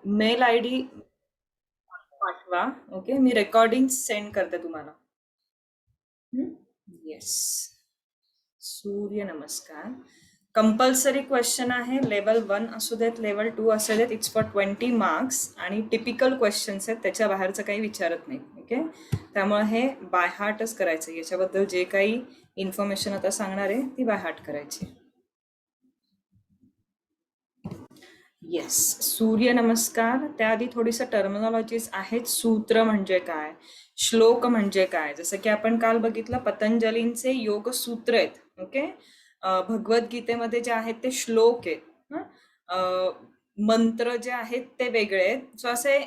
Mail I D पाठवा. Okay, मी recording send करते तुम्हाला. येस. सूर्य नमस्कार. कंपल्सरी क्वेश्चन आहे. लेवल 1 असू देत, लेवल 2 असू देत. इट्स फॉर 20 मार्क्स आणि टिपिकल क्वेश्चन्स आहेत, त्याच्या बाहेरचं काही विचारत नाही. ओके, त्यामुळे हे बाय हार्टच करायचं. याच्याबद्दल जे काही इन्फॉर्मेशन आता सांगणार आहे ती बाय हार्ट करायची. येस, सूर्य नमस्कार. त्याआधी थोडीसं टर्मिनॉलॉजीज आहेत. सूत्र म्हणजे काय, श्लोक म्हणजे काय. जसं की आपण काल बघितलं पतंजलींचे योग सूत्र आहेत. ओके, भगवद्गीतेमध्ये जे आहेत ते श्लोक आहेत. मंत्र जे आहेत ते वेगळे आहेत. सो असे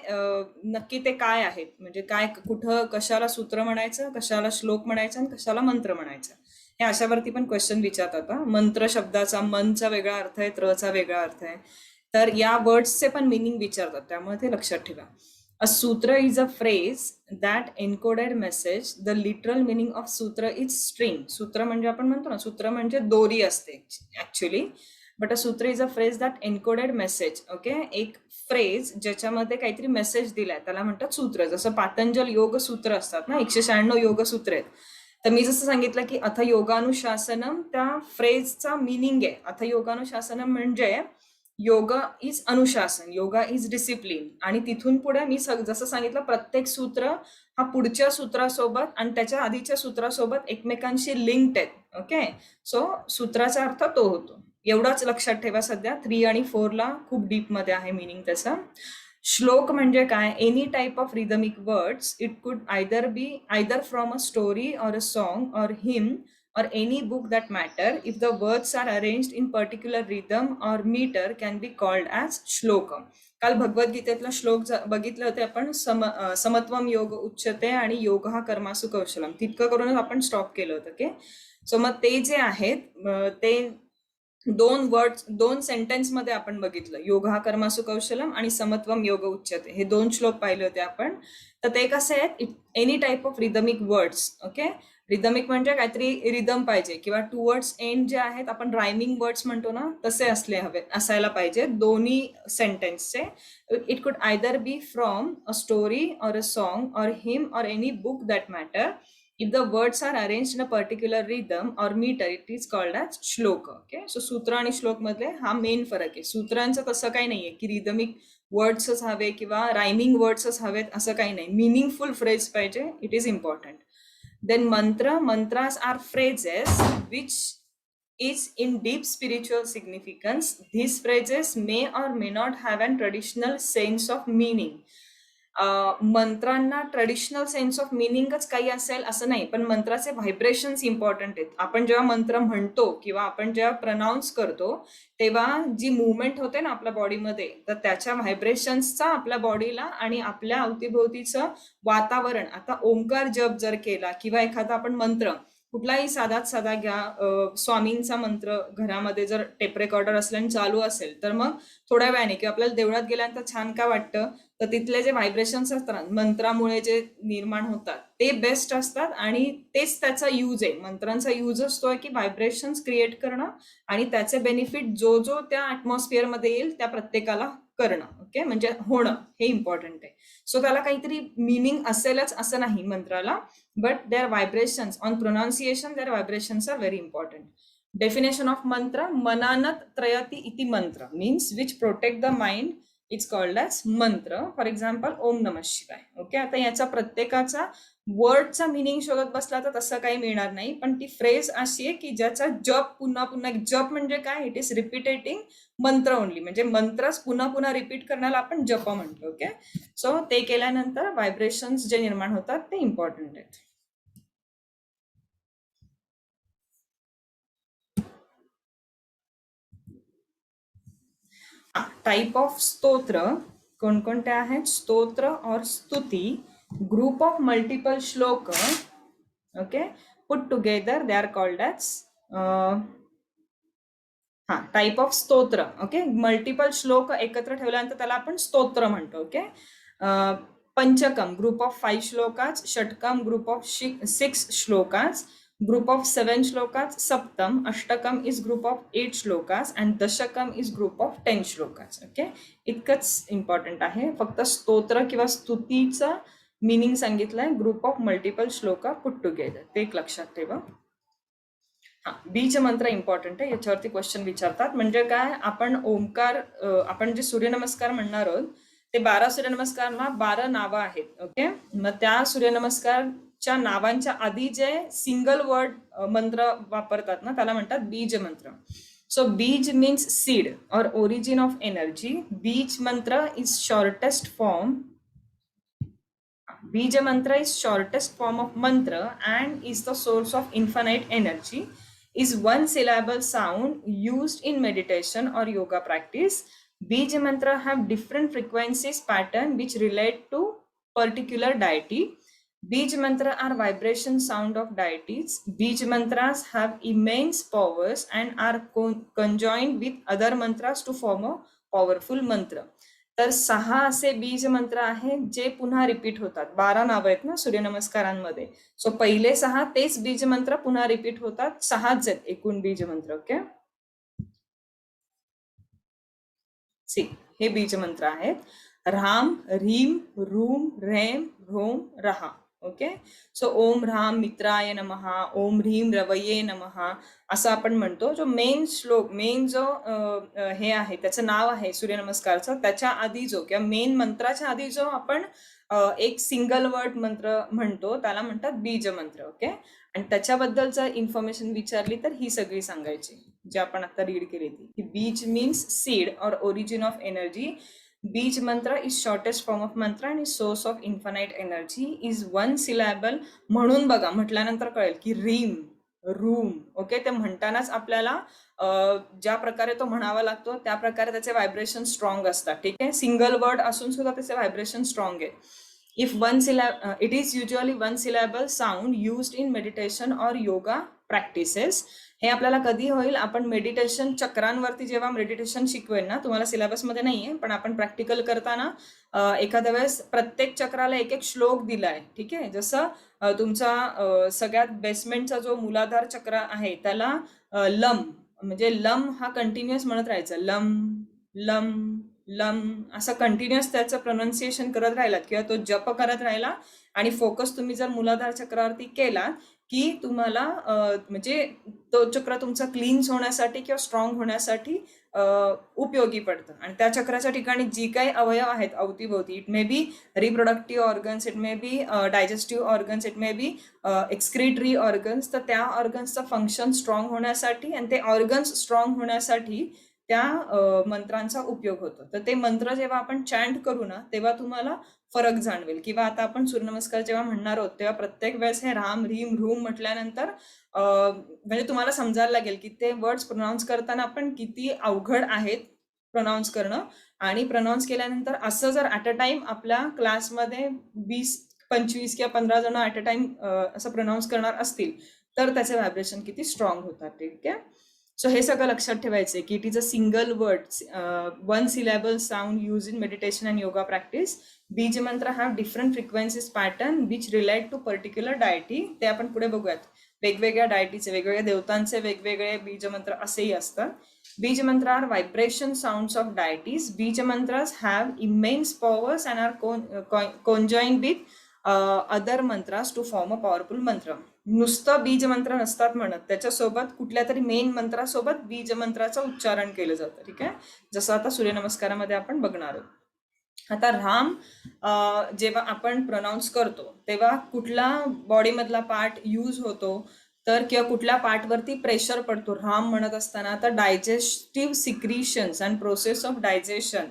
नक्की ते काय आहेत, म्हणजे काय, कुठं कशाला सूत्र म्हणायचं, कशाला श्लोक म्हणायचं आणि कशाला मंत्र म्हणायचं, हे अशावरती पण क्वेश्चन विचारतात. मंत्र शब्दाचा मनचा वेगळा अर्थ आहे, त्रचा वेगळा अर्थ आहे. तर या वर्ड्सचे पण मिनिंग विचारतात, त्यामुळे ते लक्षात ठेवा. अ सूत्र is a phrase that encoded message. The literal meaning of सूत्र इज स्ट्रिंग. सूत्र म्हणजे आपण म्हणतो ना, सूत्र म्हणजे दोरी असते ऍक्च्युली. बट अ सूत्र is a phrase that encoded message. Okay, एक फ्रेज ज्याच्यामध्ये काहीतरी मेसेज दिलाय त्याला म्हणतात सूत्र. जसं पातंजल योग सूत्र असतात ना, 196 योग सूत्र आहेत. तर मी जसं सांगितलं की अथ योगानुशासनम त्या फ्रेजचा मिनिंग आहे. अथ योगानुशासनम म्हणजे योगा इज अनुशासन, योगा इज डिसिप्लिन. आणि तिथून पुढे मी जसं सांगितलं प्रत्येक सूत्र हा पुढच्या सूत्रासोबत आणि त्याच्या आधीच्या सूत्रासोबत एकमेकांशी लिंक्ड आहेत. ओके, सो सूत्राचा अर्थ तो होतो. एवढाच लक्षात ठेवा. सध्या 3 आणि 4 ला खूप डीप मध्ये आहे मिनिंग त्याचा. श्लोक म्हणजे काय, any type of rhythmic words. It could either from a story or a song or him or any book that matter. If the words are arranged in particular rhythm or meter can be called as श्लोक. काल भगवद्गीतेतला श्लोक बघितले होते आपण. समत्वम योग उच्यते आणि योग हा कर्मासु कौशलम. तितकं करूनच आपण स्टॉप केलं होतं. ओके, सो मग ते जे आहेत ते 2 सेंटेन्स मध्ये आपण बघितलं. योग हा कर्मासु कौशलम आणि समत्वम योग उच्यते, हे 2 श्लोक पाहिले होते आपण. तर ते कसे आहेत, any type of rhythmic words. Okay, rhythmic म्हणजे काहीतरी रिदम पाहिजे, किंवा टुवर्ड्स एंड जे आहेत आपण रायमिंग वर्ड्स म्हणतो ना, तसे असायला पाहिजे दोन्ही सेंटेन्सचे. It could either be from a story or a song or hymn or any book that matter. If the words are arranged in a particular rhythm or meter, it is called as श्लोक. Okay, so सूत्र आणि श्लोक मधले हा main फरक आहे. सूत्रांचं तसं काही नाहीये की रिदमिक वर्ड्सच हवे किंवा रायमिंग वर्ड्सच हवेत, असं काही नाही. मिनिंगफुल फ्रेज पाहिजे, it is important. Then mantras are phrases which is in deep spiritual significance. These phrases may or may not have a traditional sense of meaning. मंत्रांना ट्रेडिशनल सेन्स ऑफ मिनिंगच काही असेल असं नाही, पण मंत्राचे व्हायब्रेशन्स इम्पॉर्टंट आहेत. आपण जेव्हा मंत्र म्हणतो किंवा आपण जेव्हा प्रनाऊन्स करतो तेव्हा जी मुवमेंट होते ना आपल्या बॉडीमध्ये, तर त्याच्या व्हायब्रेशन्सचा आपल्या बॉडीला आणि आपल्या अवतीभोवतीचं वातावरण. आता ओंकार जप जर केला किंवा एखादा आपण मंत्र कुठलाही साधा घ्या, स्वामींचा मंत्र घरामध्ये जर टेप रेकॉर्डर असल्याने चालू असेल तर मग थोड्या वेळाने किंवा आपल्याला देवळात गेल्यानंतर छान का वाटतं, तर तिथले जे व्हायब्रेशन्स असतात मंत्रामुळे जे निर्माण होतात ते बेस्ट असतात. आणि तेच त्याचा यूज आहे. मंत्रांचा यूज असतो की व्हायब्रेशन्स क्रिएट करणं आणि त्याचे बेनिफिट जो जो त्या ऍटमॉस्फिअर मध्ये येईल त्या प्रत्येकाला करणं. ओके, म्हणजे होणं हे इम्पॉर्टंट आहे. सो त्याला काहीतरी मिनिंग असेलच असं नाही मंत्राला, but their vibrations on pronunciation, their vibrations are very important. Definition of mantra, मनानत त्रयती इति मंत्र means which protect the mind. It's called as mantra. For example ओम नमः शिवाय. ओके, आता याचा प्रत्येकाचा वर्डचा मिनिंग शोधत बसला तर तसं काही मिळणार नाही, पण ती फ्रेज अशी आहे की ज्याचा जप पुन्हा पुन्हा. जप म्हणजे काय, इट इज रिपीटेटिंग मंत्र ओनली, म्हणजे मंत्रच पुन्हा पुन्हा रिपीट करण्याला आपण जप म्हणतो. ओके, सो ते केल्यानंतर व्हायब्रेशन्स जे निर्माण होतात ते इम्पॉर्टंट आहेत. टाइप ऑफ स्तोत्र कोणकोणते आहेत, stotra or stuti, group of multiple shlok. Okay, put together they are called as type of stotra. Okay, multiple श्लोक एकत्र ठेवल्यानंतर त्याला आपण स्तोत्र म्हणतो. Okay, panchakam group of 5 shlokas, shatakam group of 6 shlokas, Group of 7 shlokas, Saptam. Ashtakam is group of 8 shlokas and Dashakam is group of 10 shlokas. Okay, इतकंच important आहे. फक्त स्तोत्र किंवा स्तुतीचा मीनिंग सांगितलंय, group of multiple shloka put together, ते एक लक्षात ठेवा. हा, बीज मंत्र इम्पॉर्टंट आहे, याच्यावरती क्वेश्चन विचारतात. म्हणजे काय, आपण ओमकार, आपण जे सूर्यनमस्कार म्हणणार आहोत ते 12 सूर्यनमस्कारला 12 नावं आहेत. ओके, मग त्या सूर्यनमस्कारच्या नावांच्या आधी जे सिंगल वर्ड मंत्र वापरतात ना, त्याला म्हणतात बीज मंत्र. सो बीज means seed or origin of energy. Beej mantra is shortest form. Bija mantra is shortest form of mantra and is the source of infinite energy. Is one syllable sound used in meditation or yoga practice. Bija mantra have different frequencies pattern which relate to particular deity. Bij mantra are vibration sound of deities. Bij mantras have immense powers and are conjoined with other mantras to form a powerful mantra. तर 6 असे बीज मंत्र आहेत जे पुन्हा repeat होतात. 12 नावं आहेत ना सूर्यनमस्कारांमध्ये. सो पहिले 6 तेच बीज मंत्र पुन्हा रिपीट होतात. 6च आहेत एकूण बीज मंत्र. ओके, सी हे बीज मंत्र आहेत. राम, ह्रीम, रूम, रेम, रोम, रहा. ओके, सो ओम ह्राम मित्राय नमः, ओम ह्रीम रवये नमः, असं आपण म्हणतो. जो मेन श्लोक, मेन जो हे आहे त्याचं नाव आहे सूर्यनमस्कारचं, त्याच्या आधी जो किंवा मेन मंत्राच्या आधी जो आपण एक सिंगल वर्ड मंत्र म्हणतो त्याला म्हणतात बीज मंत्र. ओके, आणि त्याच्याबद्दल जर इन्फॉर्मेशन विचारली तर ही सगळी सांगायची जी आपण आता रीड केली ती, की beej means seed or origin of energy. Beej mantra is shortest form of mantra आणि source of infinite energy. Is one syllable. म्हणून बघा, म्हटल्यानंतर कळेल की रीम, रूम. ओके, ते म्हणतानाच आपल्याला ज्या प्रकारे तो म्हणावा लागतो त्या प्रकारे त्याचे व्हायब्रेशन स्ट्रॉंग असतात. ठीक आहे, सिंगल वर्ड असून सुद्धा त्याचे व्हायब्रेशन स्ट्रॉंग आहे. If one syllable, it is usually one syllable sound used in meditation or yoga practices. हे आपल्याला कधी होईल, आपण मेडिटेशन चक्रांवरती जेव्हा मेडिटेशन शिकवेल ना, तुम्हाला सिलेबसमध्ये नाहीये पण आपण प्रॅक्टिकल करताना एखाद्या वेळेस प्रत्येक चक्राला एक एक श्लोक दिलाय. ठीक आहे, जसं तुमचा सगळ्यात बेसमेंटचा जो मूलाधार चक्र आहे त्याला लम, म्हणजे लम हा कंटिन्युअस म्हणत राहायचं. लम लम लम असं कंटिन्युअस त्याचं प्रोनाऊन्सिएशन करत राहिलात किंवा तो जप करत राहिला आणि फोकस तुम्ही जर मूलाधार चक्रावरती केला की तुम्हाला म्हणजे तो चक्र तुमचा क्लीन्स होण्यासाठी किंवा स्ट्रॉंग होण्यासाठी उपयोगी पडतं. आणि त्या चक्राच्या ठिकाणी जी काही अवयव आहेत अवतीभोवती, it may be reproductive organs, it may be digestive organs, it may be excretory organs, तर त्या ऑर्गन्सचं फंक्शन स्ट्रॉंग होण्यासाठी आणि ते ऑर्गन्स स्ट्रॉंग होण्यासाठी त्या मंत्रांचा उपयोग होतो. तर ते मंत्र जेव्हा आपण चॅन्ट करू ना तेव्हा तुम्हाला फरक जाणवेल. किंवा आता आपण सूर्यनमस्कार जेव्हा म्हणणार आहोत तेव्हा प्रत्येक वेळेस हे राम, ह्रीम, रूम म्हटल्यानंतर म्हणजे तुम्हाला समजायला लागेल की ते वर्ड्स प्रोनाऊन्स करताना आपण किती अवघड आहेत प्रोनाऊन्स करणं. आणि प्रोनाऊन्स केल्यानंतर असं जर ॲट अ टाइम आपल्या क्लासमध्ये 20, 25 किंवा 15 जण ॲट अ टाइम असं प्रोनाऊन्स करणार असतील तर त्याचे व्हायब्रेशन किती स्ट्रॉंग होतात. ठीक आहे, सो हे सगळं लक्षात ठेवायचं की it is a single word, one syllable sound use in meditation and yoga practice. Beej mantra have different frequencies pattern which relate to particular deity. ते आपण पुढे बघूयात. वेगवेगळ्या डायटीचे, वेगवेगळ्या देवतांचे वेगवेगळे बीज मंत्र असेही असतात. Beej mantra are vibration sounds of deities. Beej mantras have immense powers and are conjoined with other mantras to form a powerful mantra. नुसतं बीज मंत्र नसतात म्हणत, त्याच्यासोबत कुठल्या तरी मेन मंत्रासोबत बीज मंत्राचं उच्चारण केलं जातं. ठीक आहे, जसं आता सूर्यनमस्कारामध्ये आपण बघणार आहोत. आता राम जेव्हा आपण प्रोनाऊन्स करतो तेव्हा कुठला बॉडीमधला पार्ट यूज होतो तर किंवा कुठल्या पार्टवरती प्रेशर पडतो राम म्हणत असताना, तर digestive secretions and process of digestion.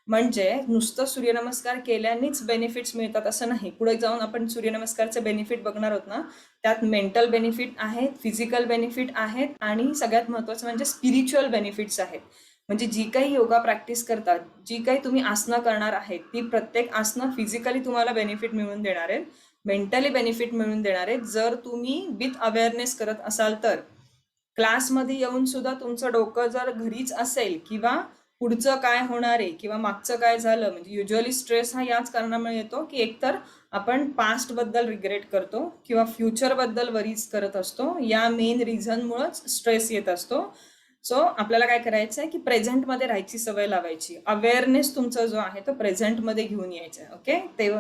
म्हणजे नुसतं सूर्यनमस्कार केल्यानेच बेनिफिट्स मिळतात असं नाही. पुढे जाऊन आपण सूर्यनमस्कारचे बेनिफिट बघणार आहोत ना, त्यात मेंटल बेनिफिट आहेत, फिजिकल बेनिफिट आहेत आणि सगळ्यात महत्त्वाचं म्हणजे स्पिरिच्युअल बेनिफिट्स आहेत. म्हणजे जी काही योगा प्रॅक्टिस करतात, जी काही तुम्ही आसनं करणार आहेत ती प्रत्येक आसनं फिजिकली तुम्हाला बेनिफिट मिळवून देणार आहेत, मेंटली बेनिफिट मिळवून देणार आहेत जर तुम्ही विथ अवेअरनेस करत असाल तर. क्लासमध्ये येऊन सुद्धा तुमचं डोकं जर घरीच असेल किंवा पुढचं काय होणार आहे किंवा मागचं काय झालं, म्हणजे युजली स्ट्रेस हा याच कारणामुळे येतो की एकतर आपण पास्ट बद्दल रिग्रेट करतो किंवा फ्युचर बद्दल वरीज करत असतो. या मेन रिझनमुळेच स्ट्रेस येत असतो. सो आपल्याला काय करायचं आहे की प्रेझेंटमध्ये राहायची सवय लावायची. अवेअरनेस तुमचा जो आहे तो प्रेझेंटमध्ये घेऊन यायचा आहे. ओके, ते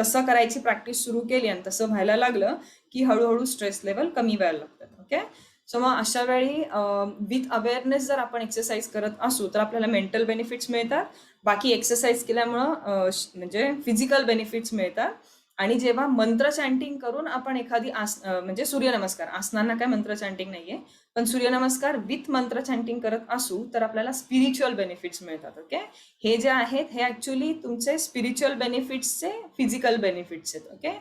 तसं करायची प्रॅक्टिस सुरू केली आणि तसं व्हायला लागलं की हळूहळू स्ट्रेस लेवल कमी व्हायला लागतात. ओके, सो मग अशा वेळी विथ अवेअरनेस जर आपण एक्सरसाइज करत असू तर आपल्याला मेंटल बेनिफिट्स मिळतात. बाकी एक्सरसाइज केल्यामुळं म्हणजे फिजिकल बेनिफिट्स मिळतात. आणि जेव्हा मंत्र चॅन्टिंग करून आपण एखादी म्हणजे सूर्यनमस्कार, आसनांना काय मंत्र चॅन्टिंग नाहीये, पण सूर्यनमस्कार विथ मंत्र चॅन्टिंग करत असू तर आपल्याला स्पिरिच्युअल बेनिफिट्स मिळतात. ओके, हे जे आहेत हे ऍक्च्युली तुमचे स्पिरिच्युअल बेनिफिट्सचे फिजिकल बेनिफिट्स आहेत. ओके,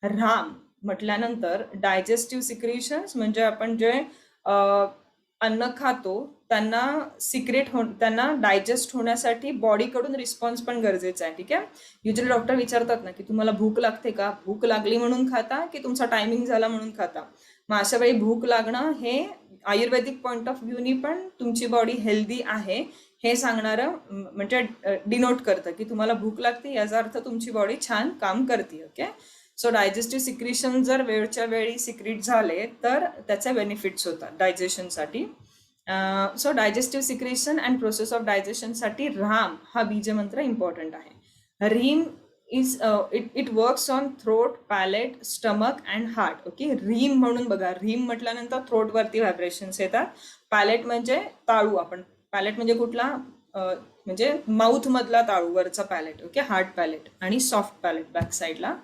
राम म्हटल्यानंतर डायजेस्टिव्ह सिक्रिशन्स म्हणजे आपण जे अन्न खातो त्यांना त्यांना डायजेस्ट होण्यासाठी बॉडीकडून रिस्पॉन्स पण गरजेचा आहे. ठीक आहे, युजली डॉक्टर विचारतात ना की तुम्हाला भूक लागते का, भूक लागली म्हणून खाता की तुमचा टायमिंग झाला म्हणून खाता. मग अशा वेळी भूक लागणं हे आयुर्वेदिक पॉइंट ऑफ व्ह्यूनी पण तुमची बॉडी हेल्दी आहे हे सांगणारं म्हणजे डिनोट करतं की तुम्हाला भूक लागते, याचा अर्थ तुमची बॉडी छान काम करते. ओके, सो डायजेस्टिव्ह सिक्रिशन जर वेळच्या वेळी सिक्रिट झाले तर त्याचे बेनिफिट्स होतात डायजेशनसाठी. So digestive secretion and process of डायजेशनसाठी राम हा बीजमंत्र इम्पॉर्टंट आहे. रीम is it works on throat, palate, stomach and heart. Okay, रीम म्हणून बघा, रीम म्हटल्यानंतर थ्रोटवरती व्हायब्रेशन्स येतात. पॅलेट म्हणजे ताळू, आपण पॅलेट म्हणजे कुठला म्हणजे माउथ मधला ताळू, वरचा पॅलेट. ओके, हार्ड पॅलेट आणि सॉफ्ट पॅलेट बॅक साईडला.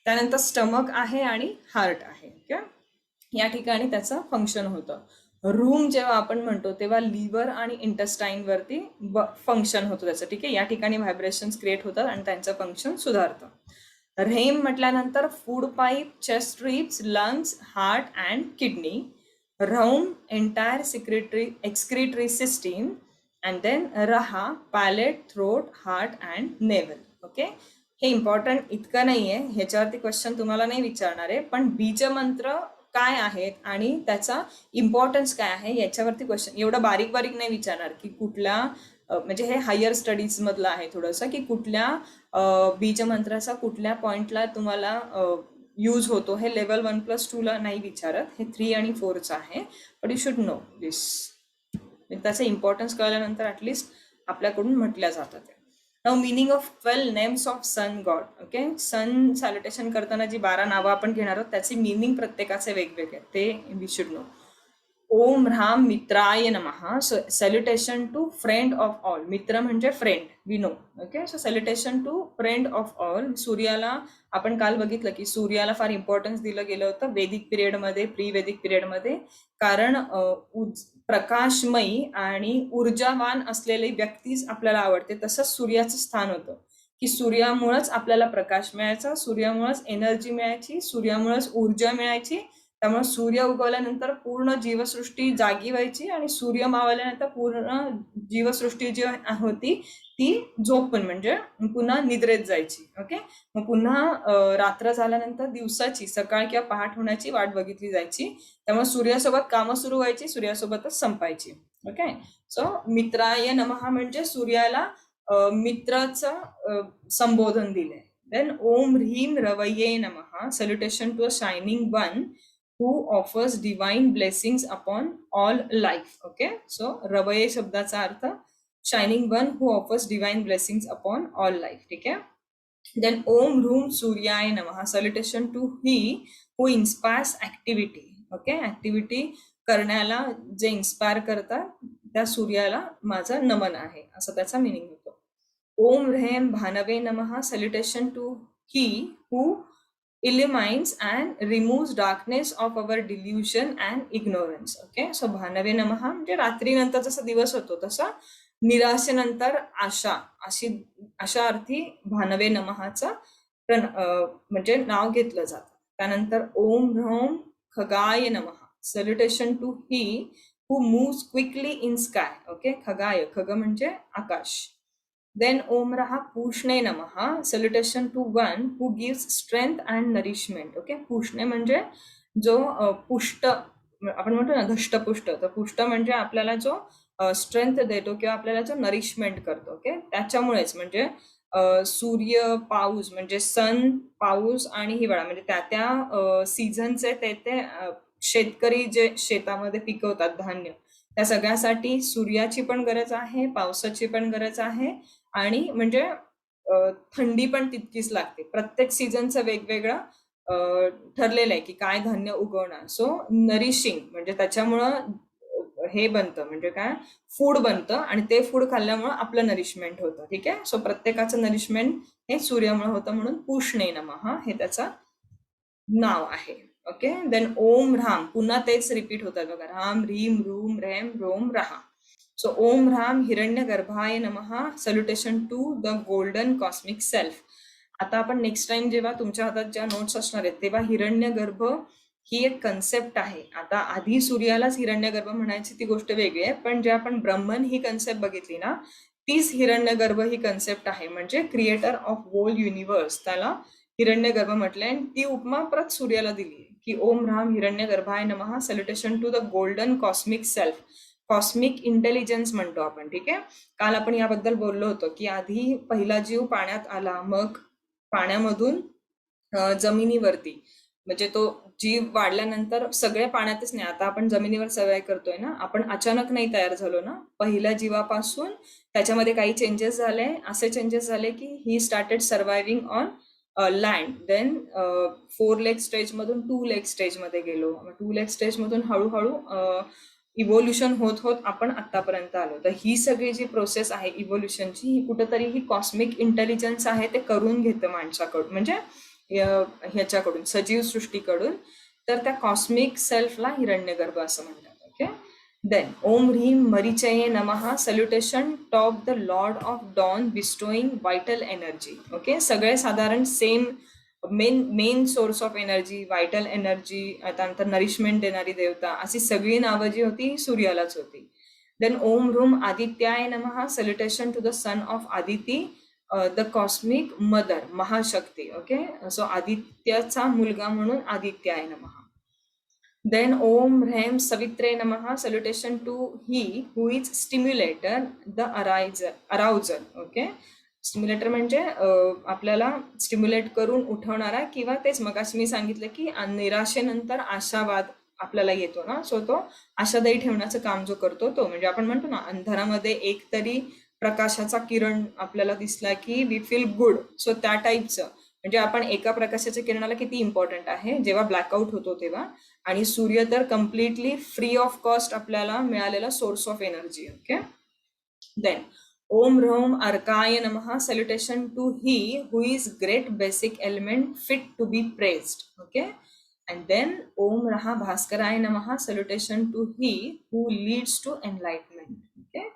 त्यानंतर स्टमक आहे आणि हार्ट आहे. ओके, या ठिकाणी त्याचं फंक्शन होतं. रूम जेव्हा आपण म्हणतो तेव्हा लिव्हर आणि इंटेस्टाईन वरती फंक्शन होतं त्याचं. ठीक आहे, या ठिकाणी व्हायब्रेशन्स क्रिएट होतात आणि त्यांचं फंक्शन सुधारतं. रेम म्हटल्यानंतर food pipe, chest ribs, lungs, heart and kidney. रौम entire excretory system. And then रहा palate, throat, heart and navel. Okay, हे इम्पॉर्टंट इतकं नाहीये, ह्याच्यावरती क्वेश्चन तुम्हाला नाही विचारणार आहे, पण बीजमंत्र काय आहेत आणि त्याचा इम्पॉर्टन्स काय आहे याच्यावरती क्वेश्चन एवढं बारीक बारीक नाही विचारणार की कुठल्या म्हणजे हे हायर स्टडीज मधलं आहे थोडंसं की कुठल्या बीजमंत्राचा कुठल्या पॉइंटला तुम्हाला यूज होतो. हे लेवल 1+2 ला नाही विचारत, हे 3 आणि 4चं आहे. But you should know this, त्याचा इम्पॉर्टन्स कळल्यानंतर ऍटलिस्ट आपल्याकडून म्हटल्या जातात. Now meaning of 12 names of sun god. Okay, sun salutation करताना जी 12 नावं आपण घेणार आहोत त्याचे मीनिंग प्रत्येकाचे वेगवेगळे, ते वी शुड नो. ओम ह्राम मित्राय नमः. Salutation to friend of all. मित्र म्हणजे friend, we know. Okay, so salutation to friend of all. सूर्याला आपण काल बघितलं की सूर्याला फार इम्पॉर्टन्स दिलं गेलं होतं वेदिक पिरियडमध्ये, प्री वेदिक पिरियडमध्ये, कारण प्रकाशमयी आणि ऊर्जावान असलेली व्यक्तीच आपल्याला आवडते. तसंच सूर्याचं स्थान होतं की सूर्यामुळेच आपल्याला प्रकाश मिळायचा, सूर्यामुळेच एनर्जी मिळायची, सूर्यामुळेच ऊर्जा मिळायची. त्यामुळे सूर्य उगवल्यानंतर पूर्ण जीवसृष्टी जागी व्हायची आणि सूर्य मावळल्यानंतर पूर्ण जीवसृष्टी जी होती ती झोपून म्हणजे पुन्हा निद्रेत जायची. ओके, मग पुन्हा रात्र झाल्यानंतर दिवसाची, सकाळ किंवा पहाट होण्याची वाट बघितली जायची. त्यामुळे सूर्यासोबत कामं सुरू व्हायची, सूर्यासोबतच संपायची. ओके, सो मित्राय नमः म्हणजे सूर्याला मित्राचं संबोधन दिले. देन ओम ह्रीम रवये नमः. Salutation to a shining one who offers divine blessings upon all life. Okay, so रवये शब्दाचा अर्थ shining one who offers divine blessings upon all life. ठीक आहे, देन ओम ह्रूम सूर्याय नमः. Salutation to he who inspires activity. Okay, activity करण्याला जे इन्स्पायर करतात त्या सूर्याला माझं नमन आहे, असं त्याचा मिनिंग होतो. ओम ह्रेम भानवे नमः. Salutation to he who illumines and removes darkness of our delusion and ignorance. Okay, so भानवे नमः म्हणजे रात्रीनंतर जसा दिवस होतो तसा निराशेनंतर आशा, अशा अर्थी भानवे नमःचा म्हणजे नाव घेतलं जातं. त्यानंतर ओम ह्रौम खगाय नमः. Salutation to he who moves quickly in sky. Okay, खगाय, खग म्हणजे आकाश. देन ओम रहा पूषणे नमः. Salutation to one who gives strength and nourishment. Okay, पूषणे म्हणजे जो पुष्ट, आपण म्हणतो ना धष्टपुष्ट, तर पुष्ट म्हणजे आपल्याला जो स्ट्रेंथ देतो किंवा आपल्याला जो नरिशमेंट करतो. ओके, त्याच्यामुळेच म्हणजे सूर्य, पाऊस म्हणजे सन, पाऊस आणि हिवाळा म्हणजे त्या त्या सीझनचे ते शेतकरी जे शेतामध्ये पिकवतात धान्य, त्या सगळ्यासाठी सूर्याची पण गरज आहे, पावसाची पण गरज आहे आणि म्हणजे थंडी पण तितकीच लागते. प्रत्येक सीझनचं वेगवेगळं ठरलेलं आहे की काय धान्य उगवणार. सो नरिशिंग म्हणजे त्याच्यामुळं हे बनतं म्हणजे काय, फूड बनतं आणि ते फूड खाल्ल्यामुळं आपलं नरिशमेंट होतं. ठीक आहे, सो प्रत्येकाचं नरिशमेंट हे सूर्यामुळे होतं म्हणून पुष्णे नमः हे त्याचं नाव आहे. ओके, देन ओम राम, पुन्हा तेच रिपीट होतात बघा, राम ह्रीम रूम रेम रोम रहा. सो ओम राम हिरण्य गर्भाय नमः, salutation to the golden cosmic self. आता आपण नेक्स्ट टाइम जेव्हा तुमच्या हातात ज्या नोट्स असणार आहेत तेव्हा हिरण्यगर्भ ही एक कन्सेप्ट आहे. आता आधी सूर्यालाच हिरण्यगर्भ म्हणायची ती गोष्ट वेगळी आहे, पण जे आपण ब्रह्मन ही कन्सेप्ट बघितली ना, तीच हिरण्यगर्भ ही कन्सेप्ट आहे. म्हणजे क्रिएटर ऑफ होल युनिव्हर्स, त्याला हिरण्यगर्भ म्हटलंय आणि ती उपमा परत सूर्याला दिली की ओम राम हिरण्यगर्भाय नमः, salutation to the golden cosmic self. Cosmic intelligence म्हणतो आपण. ठीक आहे, काल आपण याबद्दल बोललो होतो की आधी पहिला जीव पाण्यात आला, मग पाण्यामधून जमिनीवरती, म्हणजे तो जीव वाढल्यानंतर सगळे पाण्यातच नाही. आता आपण जमिनीवर सर्वाइव्ह करतोय ना, आपण अचानक नाही तयार झालो ना, पहिल्या जीवापासून त्याच्यामध्ये काही चेंजेस झाले. असे चेंजेस झाले की he started surviving on land, then 4 leg stage मधून 2 लेग स्टेज मध्ये गेलो, 2 लेग स्टेज मधून हळूहळू इव्होल्युशन होत होत आपण आतापर्यंत आलो. तर ही सगळी जी प्रोसेस आहे इव्होल्युशनची, ही कुठंतरी ही कॉस्मिक इंटेलिजन्स आहे ते करून घेतं माणसाकडून, म्हणजे ह्याच्याकडून, सजीव सृष्टीकडून. तर त्या कॉस्मिक सेल्फला हिरण्यगर्भ असं म्हणतात. ओके, देन ओम ह्रीम मरीचये नमः, salutation to the lord of dawn bestowing vital energy. Okay, सगळे साधारण same main source of energy, vital energy, त्यानंतर नरिशमेंट देणारी देवता, अशी सगळी नावं जी होती सूर्यालाच होती. देन ओम ह्रूम आदित्याय नमः, salutation to the son of Aditi, the cosmic mother, महाशक्ती. ओके, सो आदित्याचा मुलगा म्हणून आदित्याय नमः. देन ओम ह्रेम सवित्रे नमः, salutation to he who is stimulator the arousal. Okay, stimulator म्हणजे आपल्याला स्टिम्युलेट करून उठवणारा, किंवा तेच मगाशी मी सांगितलं की निराशेनंतर आशावाद आपल्याला येतो ना, सो तो आशादायी ठेवण्याचं काम जो करतो तो, म्हणजे आपण म्हणतो ना अंधारामध्ये एक तरी प्रकाशाचा किरण आपल्याला दिसला की वी फील गुड. सो त्या टाईपचं, म्हणजे आपण एका प्रकाशाच्या किरणाला किती इम्पॉर्टंट आहे जेव्हा ब्लॅकआउट होतो तेव्हा, आणि सूर्य तर कम्प्लिटली फ्री ऑफ कॉस्ट आपल्याला मिळालेला source of energy. Okay, then ओम ह्रौम अर्काय नमः, salutation to he who is great basic element fit to be praised. Okay, and then ओम रहा भास्कराय नमः, salutation to he who leads to enlightenment. Okay,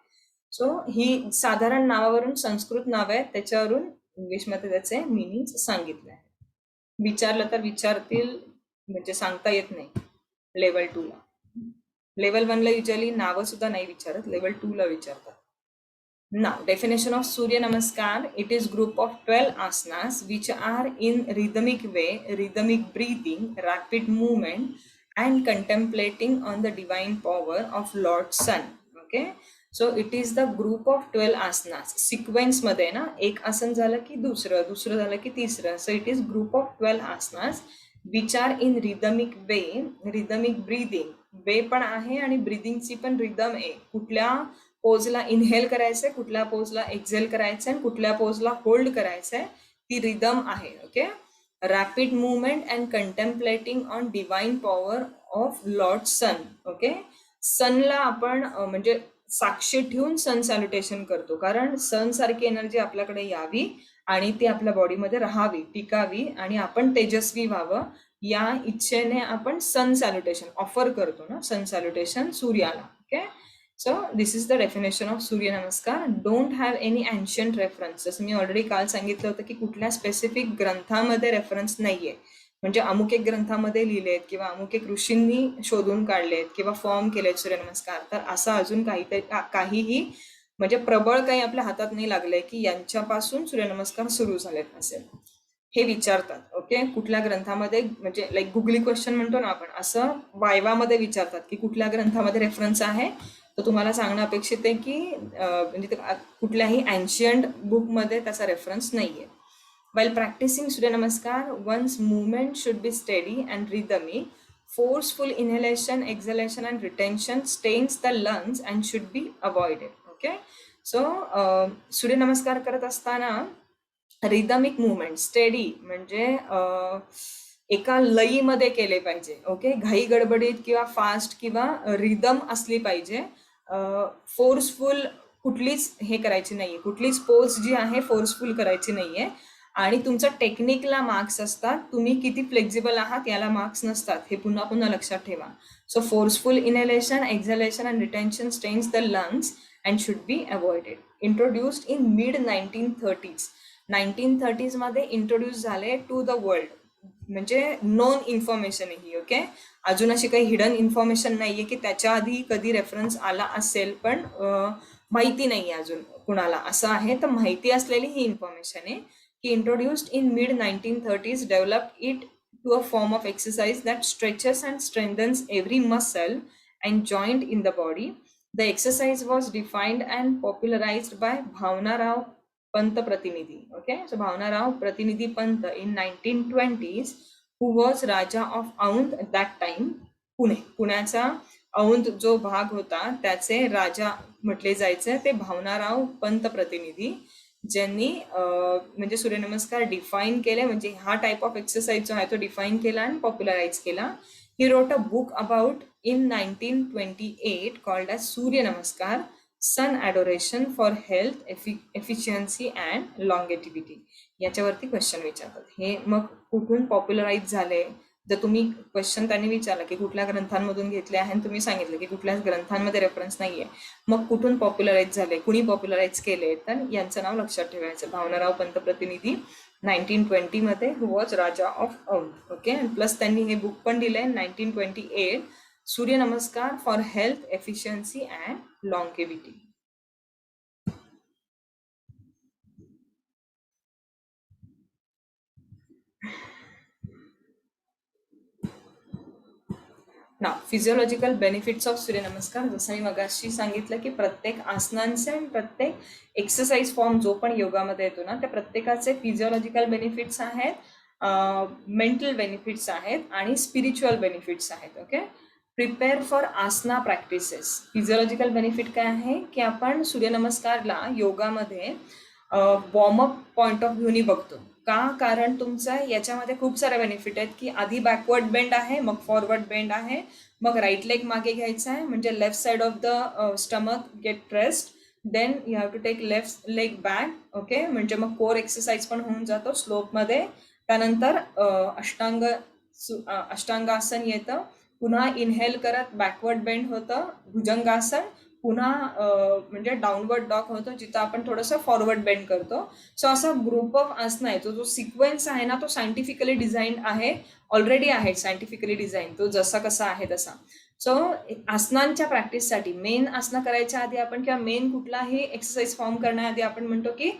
so ही साधारण नावावरून संस्कृत नाव आहे, त्याच्यावरून इंग्लिशमध्ये त्याचे मिनिंग सांगितले आहे. विचारलं तर विचारतील, म्हणजे सांगता येत नाही. लेवल 2 ला, लेवल 1 ला युजली नावं सुद्धा नाही विचारत, लेवल 2 ला विचारतात. Now, definition of Surya Namaskar. It is group of 12 asanas which are in rhythmic way, rhythmic breathing, rapid movement, and contemplating on the divine power of Lord Sun. Okay, so it is the group of 12 asanas. Sequence मध्ये ना, एक आसन झालं की दुसरं, दुसरं झालं की तिसरं. So it is group of 12 asanas which are in rhythmic way, rhythmic breathing. वे पण आहे आणि ब्रीदिंगची पण रिदम आहे. कुठल्या पोजला इनहेल करायचंय, कुठल्या पोजला एक्झेल करायचंय, कुठल्या पोजला होल्ड करायचंय, ती रिदम आहे. Okay, rapid movement and contemplating on divine power of lord sun. Okay, सनला आपण म्हणजे साक्षी ठेवून सन सॅल्युटेशन करतो, कारण सन सारखी एनर्जी आपल्याकडे यावी आणि ती आपल्या बॉडीमध्ये राहावी, टिकावी आणि आपण तेजस्वी व्हावं, या इच्छेने आपण सन सॅल्युटेशन ऑफर करतो ना, सन सॅल्युटेशन सूर्याला. Okay, so this is the definition of सूर्य नमस्कार. Don't have any ancient reference. जसं मी ऑलरेडी काल सांगितलं होतं की कुठल्या स्पेसिफिक ग्रंथामध्ये रेफरन्स नाहीये, म्हणजे अमुक एक ग्रंथामध्ये लिहिलेत किंवा अमुक एक ऋषींनी शोधून काढलेत किंवा फॉर्म केलेत सूर्यनमस्कार, तर असं अजून काहीही म्हणजे प्रबळ काही आपल्या हातात नाही लागलंय की यांच्यापासून सूर्यनमस्कार सुरू झालेत असेल. हे विचारतात. ओके, कुठल्या ग्रंथामध्ये, म्हणजे लाईक गुगली क्वेश्चन म्हणतो ना आपण, असं वायवामध्ये विचारतात की कुठल्या ग्रंथामध्ये रेफरन्स आहे, तर तुम्हाला सांगणं अपेक्षित आहे की म्हणजे कुठल्याही एन्शियंट बुकमध्ये त्याचा रेफरन्स नाहीये. While practicing Surya Namaskar, one's movement should be steady and rhythmic. Forceful inhalation, exhalation, and retention stains the lungs and should be avoided. Okay. So, सूर्य नमस्कार करत असताना रिदमिक मुवमेंट स्टेडी म्हणजे एका लयीमध्ये केले पाहिजे. ओके. घाई गडबडीत किंवा फास्ट किंवा रिदम असली पाहिजे. फोर्सफुल कुठलीच हे करायची नाहीये, कुठलीच पोज जी आहे फोर्सफुल करायची नाहीये. आणि तुमचं टेक्निकला मार्क्स असतात, तुम्ही किती फ्लेक्झिबल आहात याला मार्क्स नसतात, हे पुन्हा पुन्हा लक्षात ठेवा. So forceful inhalation, exhalation and retention strains the lungs and should be avoided. Introduced in mid 1930s. 1930s मध्ये इंट्रोड्यूस झाले टू द वर्ल्ड, म्हणजे नोन इन्फॉर्मेशन ही. ओके. अजून अशी काही हिडन इन्फॉर्मेशन नाहीये की त्याच्या आधी कधी रेफरन्स आला असेल, पण माहिती नाहीये अजून कुणाला असं आहे. तर माहिती असलेली ही इन्फॉर्मेशन आहे की introduced in mid 1930s, developed it to a form of exercise that stretches and strengthens every muscle and joint in the body. The exercise was defined and popularized by Bhavnarao Pant Pratinidhi. Okay, so Bhavnarao Pratinidhi Pant in 1920s, who was Raja of Aundh at that time, Pune. पुण्याचा औंध जो भाग होता त्याचे राजा म्हटले जायचे ते भावनाराव पंत प्रतिनिधी, ज्यांनी म्हणजे सूर्यनमस्कार डिफाईन केले, म्हणजे हा टाइप ऑफ एक्सरसाइज जो आहे तो डिफाईन केला आणि पॉप्युलराइज केला. He wrote a book about in 1928 called as Surya Namaskar, sun adoration for health, efficiency and longevity. याच्यावरती क्वेश्चन विचारतात. हे मग कुठून पॉप्युलराइज झाले. जर तुम्ही क्वेश्चन त्यांनी विचारला की कुठल्या ग्रंथांमधून घेतले आहे आणि तुम्ही सांगितलं की कुठल्याच ग्रंथांमध्ये रेफरन्स नाहीये, मग कुठून पॉप्युलराइज झाले, कुणी पॉप्युलराइज केले, तर यांचं नाव लक्षात ठेवायचं. भावनाराव पंत प्रतिनिधी 1920 मध्ये, who was Raja of Aundh. Okay. Plus त्यांनी हे बुक पण दिलंय 1928, Surya Namaskar for health, efficiency and longevity. ना फिजिओलॉजिकल बेनिफिट्स ऑफ सूर्यनमस्कार. जसं मी मगाशी सांगितलं की प्रत्येक आसनांचे आणि प्रत्येक एक्सरसाइज फॉर्म जो पण योगामध्ये येतो ना, त्या प्रत्येकाचे फिजिओलॉजिकल बेनिफिट्स आहेत, मेंटल बेनिफिट्स आहेत आणि स्पिरिच्युअल बेनिफिट्स आहेत. Okay. Prepare for asana practices. Physiological benefit काय आहे की आपण सूर्यनमस्कारला योगामध्ये वॉर्मअप पॉइंट ऑफ व्ह्यूनी बघतो. का? कारण तुमचं याच्यामध्ये खूप सारे बेनिफिट आहेत की आधी बॅकवर्ड बेंड आहे, मग फॉरवर्ड बेंड आहे, मग राईट लेग मागे घ्यायचा आहे, म्हणजे left side of the stomach get pressed, then you have to take left leg back. Okay. म्हणजे मग कोर एक्सरसाइज पण होऊन जातो स्लोपमध्ये. त्यानंतर अष्टांगासन येतं, पुन्हा इनहेल करत बॅकवर्ड बेंड होतं, भुजंगासन, पुन्हा म्हणजे डाऊनवर्ड डॉग होतो जिथं आपण थोडंसं फॉरवर्ड बेंड करतो. सो असा ग्रुप ऑफ आसना आहे, जो सिक्वेन्स आहे ना तो सायंटिफिकली डिझाईन आहे, ऑलरेडी आहे सायंटिफिकली डिझाईन, तो जसा कसा आहे तसा. सो आसनांच्या प्रॅक्टिससाठी मेन आसना करायच्या आधी आपण किंवा मेन कुठलाही एक्सरसाइज फॉर्म करण्याआधी आपण म्हणतो की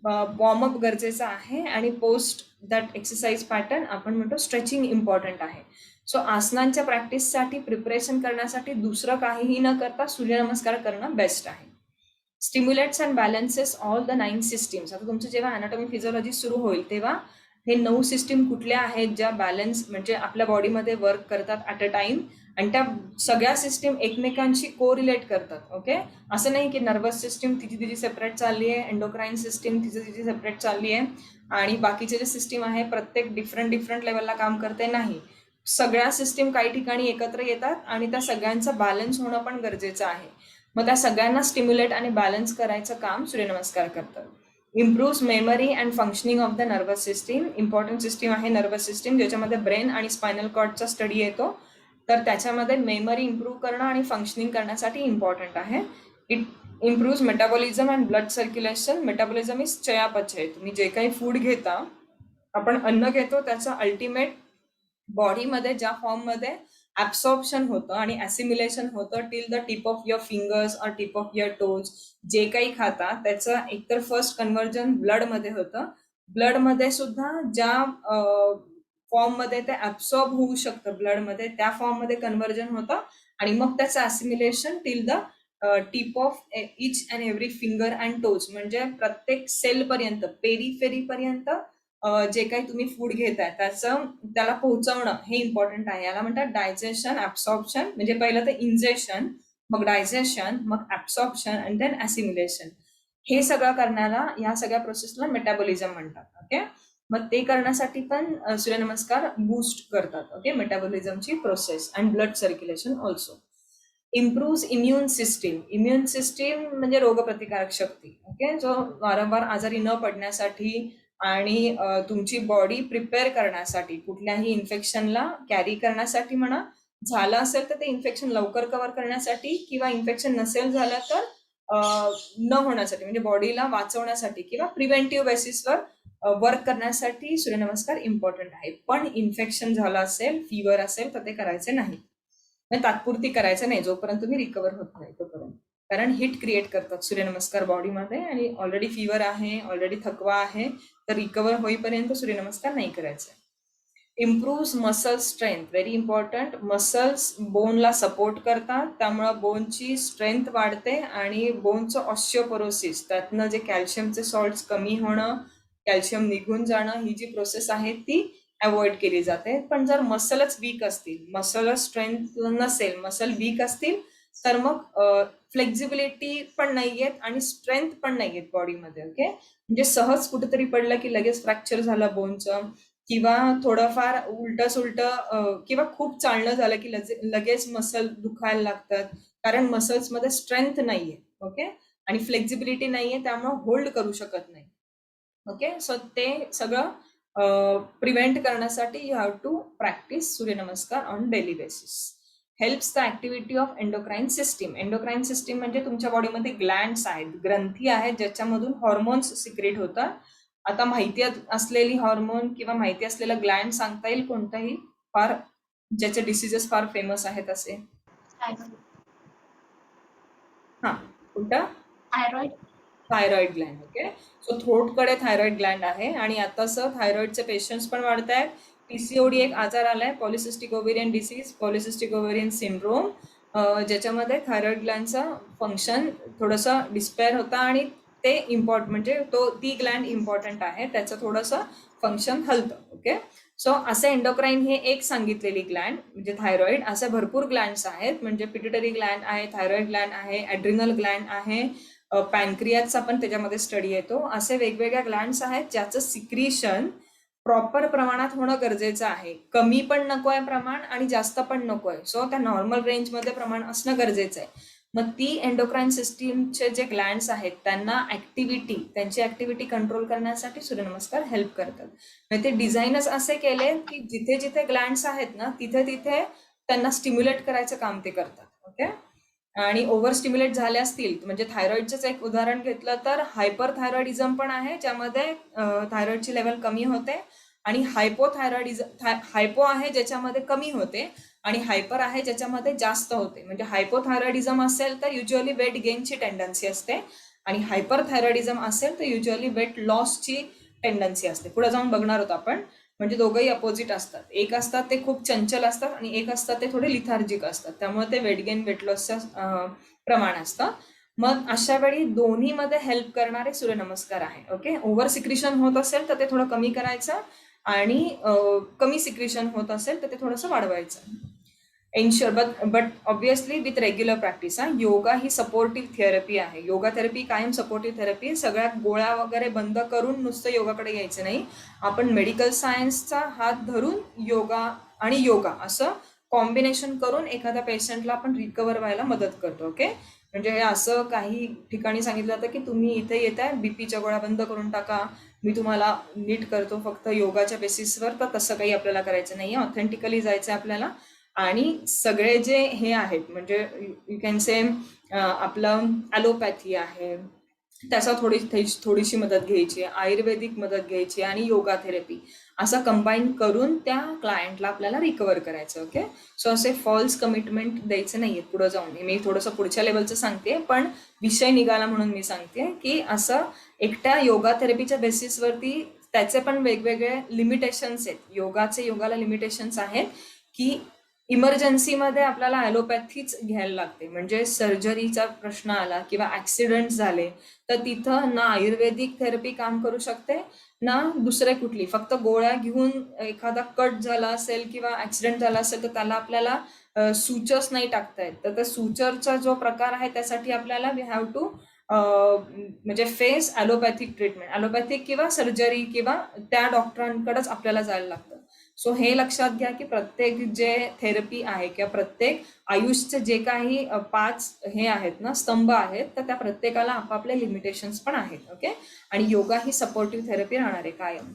वॉर्मअप गरजेचं आहे आणि पोस्ट दॅट एक्सरसाइज पॅटर्न आपण म्हणतो स्ट्रेचिंग इम्पॉर्टंट आहे. सो आसनांच्या प्रॅक्टिससाठी प्रिपरेशन करण्यासाठी दुसरं काहीही न करता सूर्यनमस्कार करणं बेस्ट आहे. Stimulates and balances all the 9 systems. आता तुमचं जेव्हा अॅनाटॉमी फिजिओलॉजी सुरू होईल तेव्हा हे 9 सिस्टीम कुठल्या आहेत ज्या बॅलन्स म्हणजे आपल्या बॉडीमध्ये वर्क करतात ॲट अ टाइम, आणि त्या सगळ्या सिस्टीम एकमेकांशी कोरिलेट करतात. ओके. असं नाही की नर्वस सिस्टीम तिची सेपरेट चालली आहे, एंडोक्राईन सिस्टीम तिची सेपरेट चालली आहे आणि बाकीचे जे सिस्टीम आहे प्रत्येक डिफरंट लेवलला काम करते, नाही. सगळ्या सिस्टीम काही ठिकाणी एकत्र येतात आणि त्या सगळ्यांचं बॅलन्स होणं पण गरजेचं आहे. मग त्या सगळ्यांना स्टिम्युलेट आणि बॅलन्स करायचं काम सूर्यनमस्कार करतात. Improves memory and functioning of the nervous system. Important system आहे नर्वस सिस्टीम, ज्याच्यामध्ये ब्रेन आणि स्पायनल कॉर्डचा स्टडी येतो, तर त्याच्यामध्ये मेमरी इम्प्रूव्ह करणं आणि फंक्शनिंग करण्यासाठी इम्पॉर्टंट आहे. It improves metabolism and blood circulation. Metabolism is चयापचय. तुम्ही जे काही फूड घेता, आपण अन्न घेतो, त्याचं अल्टिमेट बॉडीमध्ये ज्या फॉर्ममध्ये ॲब्सॉर्प्शन होतं आणि ॲसिम्युलेशन होतं till the tip of your fingers और टिप ऑफ युअर टोज, जे काही खाता त्याचं एकतर फर्स्ट कन्व्हर्जन ब्लडमध्ये होतं. ब्लडमध्ये सुद्धा ज्या फॉर्ममध्ये ते ॲब्सॉर्ब होऊ शकतं ब्लडमध्ये, त्या फॉर्ममध्ये कन्व्हर्जन होतं आणि मग त्याचं assimilation till the tip of each and every finger and toes, म्हणजे प्रत्येक सेल पर्यंत, पेरिफेरी पर्यंत जे काही तुम्ही फूड घेताय त्याला पोहोचवणं हे इम्पॉर्टंट आहे. याला म्हणतात डायजेशन, ऍब्सॉर्प्शन. म्हणजे पहिलं तर इंजेक्शन, मग डायजेशन, मग ऍब्सॉर्प्शन अँड देन असिम्युलेशन. हे सगळं करण्याला, या सगळ्या प्रोसेसला मेटाबॉलिझम म्हणतात. ओके, मग ते करण्यासाठी पण सूर्यनमस्कार बूस्ट करतात. ओके, मेटाबॉलिझमची process and blood circulation also. Improve immune system. Immune system म्हणजे रोगप्रतिकारक शक्ती. ओके, जो वारंवार आजारी न पडण्यासाठी आणि तुमची बॉडी प्रिपेअर करण्यासाठी, कुठल्याही इन्फेक्शनला कॅरी करण्यासाठी म्हणा, झालं असेल तर ते इन्फेक्शन लवकर कव्हर करण्यासाठी, किंवा इन्फेक्शन नसेल झालं तर न होण्यासाठी, म्हणजे बॉडीला वाचवण्यासाठी किंवा प्रिव्हेंटिव्ह बेसिसवर वर्क करण्यासाठी सूर्यनमस्कार इम्पॉर्टंट आहे. पण इन्फेक्शन झालं असेल, फिवर असेल तर ते करायचे नाही. तात्पुरती करायचं नाही, जोपर्यंत तुम्ही रिकवर होत नाही तोपर्यंत. कारण हिट क्रिएट करतात सूर्यनमस्कार बॉडीमध्ये, आणि ऑलरेडी फिवर आहे, ऑलरेडी थकवा आहे, तर रिकवर होईपर्यंत सूर्यनमस्कार नाही करायचे. Improve muscle strength, very important. Muscles बोनला सपोर्ट करतात, त्यामुळं बोनची स्ट्रेंथ वाढते आणि बोनचं ऑस्टिओपोरोसिस, त्यातनं जे कॅल्शियमचे सॉल्ट्स कमी होणं, कॅल्शियम निघून जाणं, ही जी प्रोसेस आहे ती अवॉइड केली जाते. पण जर मसलच वीक असतील, मसल स्ट्रेंथ नसेल, मसल वीक असतील, तर मग फ्लेक्झिबिलिटी पण नाहीयेत आणि स्ट्रेंथ पण नाहीयेत बॉडीमध्ये. ओके, म्हणजे सहज कुठेतरी पडलं की लगेच फ्रॅक्चर झालं बोनचं, किंवा थोडंफार उलट सुलट किंवा खूप चालणं झालं की लगेच मसल दुखायला लागतात, कारण मसल्समध्ये स्ट्रेंथ नाहीये. ओके, आणि फ्लेक्झिबिलिटी नाहीये, त्यामुळे होल्ड करू शकत नाही. ओके, सो ते सगळं प्रिव्हेंट करण्यासाठी you have to practise Suryanamaskar on daily basis. Helps the activity of endocrine system. Endocrine system म्हणजे तुमच्या बॉडीमध्ये ग्लँड्स आहेत, ग्रंथी आहेत, ज्याच्यामधून हॉर्मोन्स सिक्रेट होतात. आता माहिती असलेली हॉर्मोन किंवा माहिती असलेला ग्लँड सांगता येईल कोणताही, फार ज्याचे डिसीजेस फार फेमस आहेत असे? हा, कोणता? Thyroid. Thyroid gland. Okay, so थ्रोटकडे थायरॉइड ग्लँड आहे, आणि आताच थायरॉइडचे पेशंट्स पण वाढत आहेत. पीसीओडी एक आजार आलाय, polycystic ovarian disease, polycystic ovarian syndrome, ज्याच्यामध्ये थायरॉइड ग्लँडचं फंक्शन थोडंसं डिस्पेअर होतं, आणि ते म्हणजे ती ग्लँड इम्पॉर्टंट आहे, त्याचं थोडंसं फंक्शन हलतं. ओके, सो असे एंडोक्राईन हे एक सांगितलेली ग्लँड म्हणजे थायरॉइड. असे भरपूर ग्लँड्स आहेत, म्हणजे पिट्युटरी ग्लँड आहे, थायरॉइड ग्लँड आहे, ॲड्रिनल ग्लँड आहे, पॅनक्रियाचा पण त्याच्यामध्ये स्टडी येतो. असे वेगवेगळ्या ग्लँड्स आहेत ज्याचं सिक्रिशन प्रॉपर प्रमाणात होणं गरजेचं आहे. कमी पण नको आहे प्रमाण आणि जास्त पण नको आहे, सो त्या नॉर्मल रेंजमध्ये प्रमाण असणं गरजेचं आहे. मग ती एंडोक्राईन सिस्टीमचे जे ग्लँड्स आहेत त्यांना त्यांची ऍक्टिव्हिटी कंट्रोल करण्यासाठी सूर्यनमस्कार हेल्प करतात. म्हणजे ते डिझाईनच असे केले की जिथे जिथे ग्लँड्स आहेत ना, तिथे तिथे त्यांना स्टिम्युलेट करायचं काम ते करतात. ओके, आणि ओव्हर स्टिम्युलेट झाले असतील, म्हणजे थायरॉइडचंच एक उदाहरण घेतलं तर हायपर थायरॉइडिझम पण आहे, ज्यामध्ये थायरॉइडची लेवल कमी होते, आणि हायपो आहे ज्याच्यामध्ये कमी होते, आणि हायपर आहे ज्याच्यामध्ये जास्त होते. म्हणजे हायपोथायरॉइडिझम असेल तर युजली वेट गेनची टेंडन्सी असते, आणि हायपर थायरॉइडिझम असेल तर युजली वेट लॉसची टेंडन्सी असते. पुढे जाऊन बघणार आहोत आपण. म्हणजे दोघंही अपोजिट असतात. एक असतात ते खूप चंचल असतात, आणि एक असतात ते थोडे लिथार्जिक असतात, त्यामुळे ते वेट गेन वेट लॉसचं प्रमाण असतं. मग अशा वेळी दोन्हीमध्ये हेल्प करणारे सूर्यनमस्कार आहे. ओके, ओव्हर सिक्रिशन होत असेल तर ते थोडं कमी करायचं, आणि कमी सिक्रिशन होत असेल तर ते थोडंसं वाढवायचं. Ensure but obviously with regular practice. Yoga he supportive therapy आहे. योगा थेरपी कायम सपोर्टिव्ह थेरपी. सगळ्या गोळ्या वगैरे बंद करून नुसतं योगाकडे यायचं नाही. आपण मेडिकल सायन्सचा हात धरून योगा असं कॉम्बिनेशन करून एखाद्या पेशंटला आपण रिकवर व्हायला मदत करतो. ओके, म्हणजे असं काही ठिकाणी सांगितलं जातं की तुम्ही इथे येत आहे, बीपीच्या गोळ्या बंद करून टाका, मी तुम्हाला नीट करतो फक्त योगाच्या बेसिसवर. तर तसं काही आपल्याला करायचं नाही आहे. ऑथेंटिकली जायचं आपल्याला, आणि सगळे जे हे आहेत, म्हणजे यू कॅन से आपलं ॲलोपॅथी आहे त्याचा थोडीशी मदत घ्यायची, आयुर्वेदिक मदत घ्यायची, आणि योगा थेरपी असं कंबाईन करून त्या क्लायंटला आपल्याला रिकवर करायचं. ओके, सो असे फॉल्स कमिटमेंट द्यायचे नाहीये पुढे जाऊन. मी थोडंसं पुढच्या लेवलचं सांगते, पण विषय निघाला म्हणून मी सांगते की असं एकट्या योगा थेरपीच्या बेसिसवरती त्याचे पण वेगवेगळे लिमिटेशन्स आहेत. योगाला लिमिटेशन्स आहेत की इमर्जन्सीमध्ये आपल्याला ॲलोपॅथीच घ्यायला लागते. म्हणजे सर्जरीचा प्रश्न आला किंवा ॲक्सिडेंट झाले, तर तिथं ना आयुर्वेदिक थेरपी काम करू शकते, ना दुसरे कुठली. फक्त गोळ्या घेऊन एखादा कट झाला असेल किंवा ॲक्सिडेंट झाला असेल, तर त्याला आपल्याला सुचर्स नाही टाकता येत. तर त्या सुचरचा जो प्रकार आहे त्यासाठी आपल्याला वी हॅव टू म्हणजे फेस ॲलोपॅथिक ट्रीटमेंट, ॲलोपॅथिक किंवा सर्जरी किंवा त्या डॉक्टरांकडेच आपल्याला जायला लागतं. सो हे लक्षात घ्या की प्रत्येक जे थेरपी आहे किंवा प्रत्येक आयुषचे जे काही 5 हे आहेत ना, स्तंभ आहेत, तर त्या प्रत्येकाला आपापले लिमिटेशन्स पण आहेत. ओके. आणि योगा ही सपोर्टिव्ह थेरपी राहणार आहे कायम.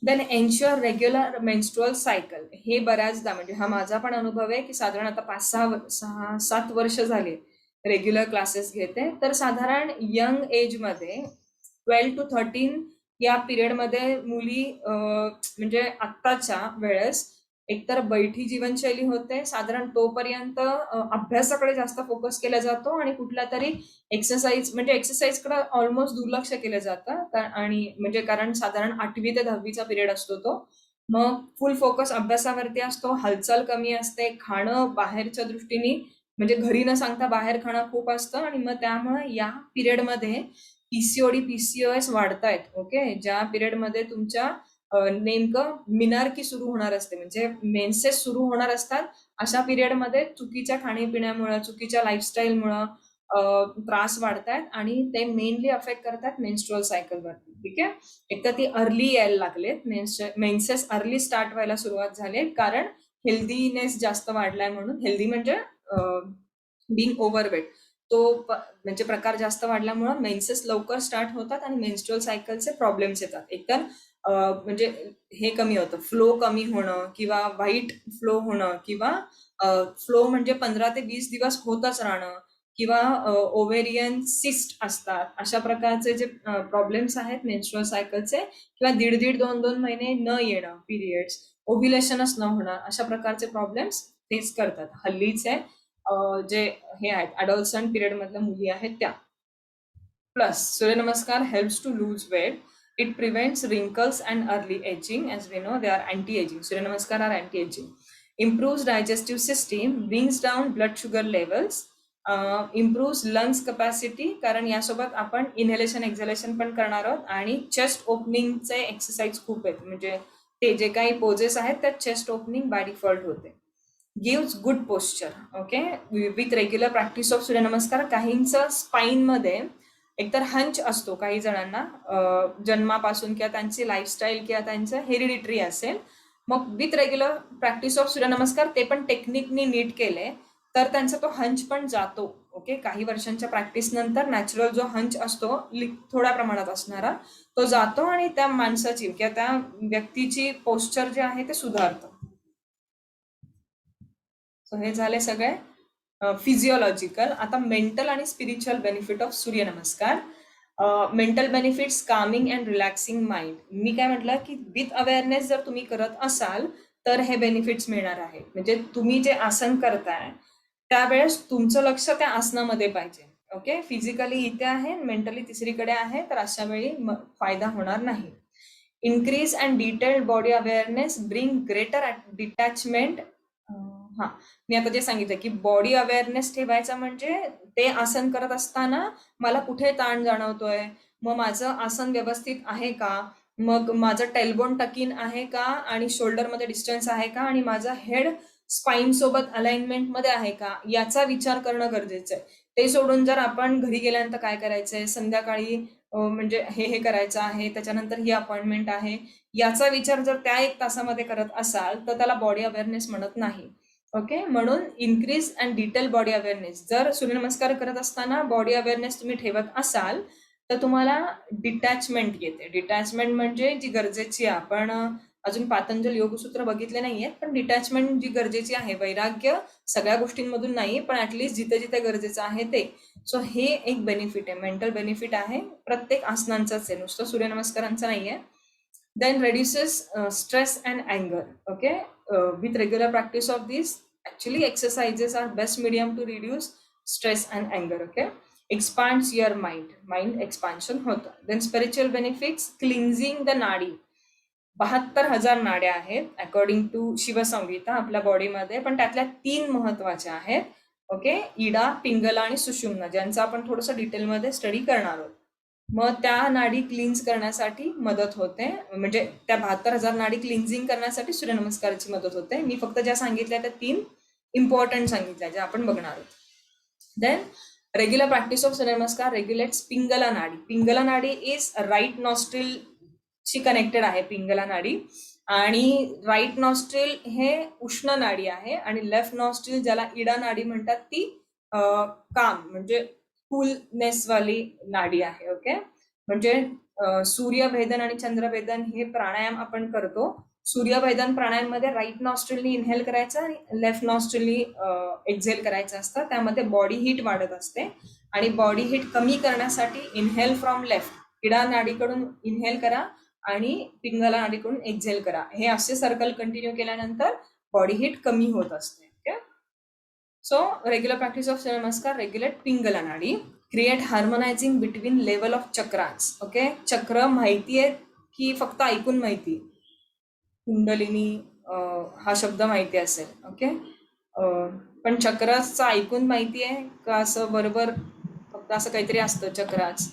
Then ensure regular menstrual cycle. हे बऱ्याचदा, म्हणजे हा माझा पण अनुभव आहे की साधारण आता 5-6-7 वर्ष झाले रेग्युलर क्लासेस घेते. तर साधारण यंग एजमध्ये 12 to 13 या पिरियडमध्ये मुली म्हणजे आत्ताच्या वेळेस एकतर बैठी जीवनशैली होते, साधारण तोपर्यंत अभ्यासाकडे जास्त फोकस केला जातो आणि कुठल्या तरी एक्सरसाइज, म्हणजे एक्सरसाइजकडे ऑलमोस्ट दुर्लक्ष केलं जातं. आणि म्हणजे कारण साधारण 8वी ते 10वीचा पिरियड असतो तो. मग फुल फोकस अभ्यासावरती असतो, हालचाल कमी असते, खाणं बाहेरच्या दृष्टीने म्हणजे घरी न सांगता बाहेर खाणं खूप असतं आणि मग त्यामुळे या पिरियडमध्ये पीसीओडी पीसीओएस वाढतायत. ओके. ज्या पिरियडमध्ये तुमच्या नेमकं मिनारकी सुरू होणार असते, म्हणजे मेन्सेस सुरू होणार असतात, अशा पिरियडमध्ये चुकीच्या खाण्यापिण्यामुळं, चुकीच्या लाईफस्टाईलमुळं त्रास वाढतायत आणि ते मेनली अफेक्ट करतात मेन्स्ट्रुअल सायकलवरती. ठीक आहे. एक तर ती अर्ली यायला लागलेत, मेन्सेस अर्ली स्टार्ट व्हायला सुरुवात झाली, कारण हेल्दीनेस जास्त वाढलाय म्हणून. हेल्दी म्हणजे बिंग ओव्हरवेट, तो म्हणजे प्रकार जास्त वाढल्यामुळं मेन्सेस लवकर स्टार्ट होतात आणि मेन्स्ट्रुअल सायकलचे प्रॉब्लेम्स येतात. एकतर म्हणजे हे कमी होतं, फ्लो कमी होणं किंवा व्हाईट फ्लो होणं किंवा फ्लो म्हणजे 15 ते 20 दिवस होतच राहणं किंवा ओव्हेरियन सिस्ट असतात, अशा प्रकारचे जे प्रॉब्लेम्स आहेत मेन्स्ट्रुअल सायकलचे, किंवा 1.5-2 महिने न येणं पिरियड्स, ओव्ह्युलेशनच न होणं, अशा प्रकारचे प्रॉब्लेम्स फेस करतात हल्लीचे जे हे आहेत अडॉल्संट पिरियड मधल्या मुली आहेत त्या. Plus Suryanamaskar helps to lose weight. It prevents wrinkles and early aging. As we know, they are anti-aging. Surya Namaskar are anti-aging. Improves digestive system, brings down blood sugar levels, improves lungs capacity, कारण यासोबत आपण inhalation एक्झलेशन पण करणार आहोत आणि chest ओपनिंगचे exercise खूप आहेत, म्हणजे ते जे काही पोजेस आहेत त्यात चेस्ट ओपनिंग बाय डिफॉल्ट होते. Gives good posture. Okay. With regular practice of Surya Namaskar काहींचं स्पाईनमध्ये एकतर हंच असतो, काही जणांना जन्मापासून किंवा त्यांची लाईफस्टाईल किंवा त्यांचं हेरिडिटरी असेल. मग विथ रेग्युलर प्रॅक्टिस ऑफ सूर्यनमस्कार ते पण टेक्निकनी नीट केले तर त्यांचा तो हंच पण जातो. ओके. काही वर्षांच्या प्रॅक्टिस नंतर नॅचरल जो हंच असतो थोड्या प्रमाणात असणारा तो जातो आणि त्या माणसाची किंवा त्या व्यक्तीची पोस्चर जे आहे ते सुधारतं. सो हे झाले सगळे फिजिओलॉजिकल. आता मेंटल आणि spiritual benefit of Surya Namaskar. Mental benefits calming and relaxing mind. मी काय म्हटलं की विथ अवेअरनेस जर तुम्ही करत असाल तर हे बेनिफिट्स मिळणार आहे. म्हणजे तुम्ही जे आसन करताय त्यावेळेस तुमचं लक्ष त्या आसनामध्ये पाहिजे. ओके. फिजिकली इथे आहे, मेंटली तिसरीकडे आहे, तर अशा वेळी फायदा होणार नाही. Increase and detailed body awareness bring greater detachment. हा, मी आता जे सांगितलं की बॉडी अवेअरनेस ठेवायचा, म्हणजे ते आसन करत असताना मला कुठे ताण जाणवतोय, मग माझं आसन व्यवस्थित आहे का, मग माझं टेलबोन टकीन आहे का आणि शोल्डरमध्ये डिस्टन्स आहे का आणि माझं हेड स्पाईन सोबत अलाइनमेंट मध्ये आहे का, याचा विचार करणं गरजेचं आहे. ते सोडून जर आपण घरी गेल्यानंतर काय करायचंय, संध्याकाळी म्हणजे हे करायचं आहे, त्याच्यानंतर ही अपॉइंटमेंट आहे, याचा विचार जर त्या 1 तासामध्ये करत असाल तर त्याला बॉडी अवेअरनेस म्हणत नाही. ओके. म्हणून increase and detail body awareness. जर सूर्यनमस्कार करत असताना बॉडी अवेअरनेस तुम्ही ठेवत असाल तर तुम्हाला डिटॅचमेंट येते. डिटॅचमेंट म्हणजे जी गरजेची आहे, आपण अजून पातंजल योगसूत्र बघितले नाहीये, पण डिटॅचमेंट जी गरजेची आहे, वैराग्य सगळ्या गोष्टींमधून नाही, पण ऍटलिस्ट जिथे जिथे गरजेचं आहे ते. सो हे एक बेनिफिट आहे, मेंटल बेनिफिट आहे, प्रत्येक आसनांचाच आहे, नुसतं सूर्यनमस्कारांचा नाहीये. Then reduces stress and anger. Okay. With regular practice of these, actually exercises are best medium to reduce stress and anger. Okay. Expands your mind expansion hota. Then spiritual benefits, cleansing the nadi. 72,000 नाड्या आहेत according to शिवसंहिता आपल्या बॉडीमध्ये, पण त्यातल्या 3 महत्वाच्या आहेत. Okay, इडा, पिंगला आणि सुषुम्ना, ज्यांचं आपण थोडंसं डिटेलमध्ये स्टडी करणार आहोत. मग त्या नाडी क्लिन्स करण्यासाठी मदत होते, म्हणजे त्या 72,000 नाडी क्लिन्झिंग करण्यासाठी सूर्यनमस्काराची मदत होते. मी फक्त ज्या सांगितल्या त्या 3 इम्पॉर्टंट सांगितल्या ज्या आपण बघणार आहोत. Then regular practice of Surya Namaskar regulates Pingala nadi. Pingala nadi is right nostril शी कनेक्टेड आहे पिंगला नाडी, आणि राईट नॉस्ट्रिल हे उष्ण नाडी आहे, आणि लेफ्ट नॉस्ट्रिल ज्याला इडा नाडी म्हणतात ती काम म्हणजे कूलनेस वाली नाडी आहे. ओके, म्हणजे सूर्यभेदन आणि चंद्रभेदन हे प्राणायाम आपण करतो. सूर्यभेदन प्राणायाम मध्ये राईट नॉस्ट्रिलनी इनहेल करायचं आणि लेफ्ट नॉस्ट्रिलनी एक्झेल करायचं असतं. त्यामध्ये बॉडी हीट वाढत असते, आणि बॉडी हीट कमी करण्यासाठी इनहेल फ्रॉम लेफ्ट, इडा नाडीकडून इनहेल करा आणि पिंगला नाडीकडून एक्झेल करा. हे असे सर्कल कंटिन्यू केल्यानंतर बॉडी हीट कमी होत असते. Okay, so regular practice of Surya Namaskar regulate Pingala nadi, create harmonising between level of chakras. Okay, चक्र माहिती आहे की फक्त ऐकून माहिती? कुंडलिनी हा शब्द माहिती असेल. ओके, पण चक्राचं ऐकून माहिती आहे का? असं बरोबर फक्त असं काहीतरी असतं चक्राच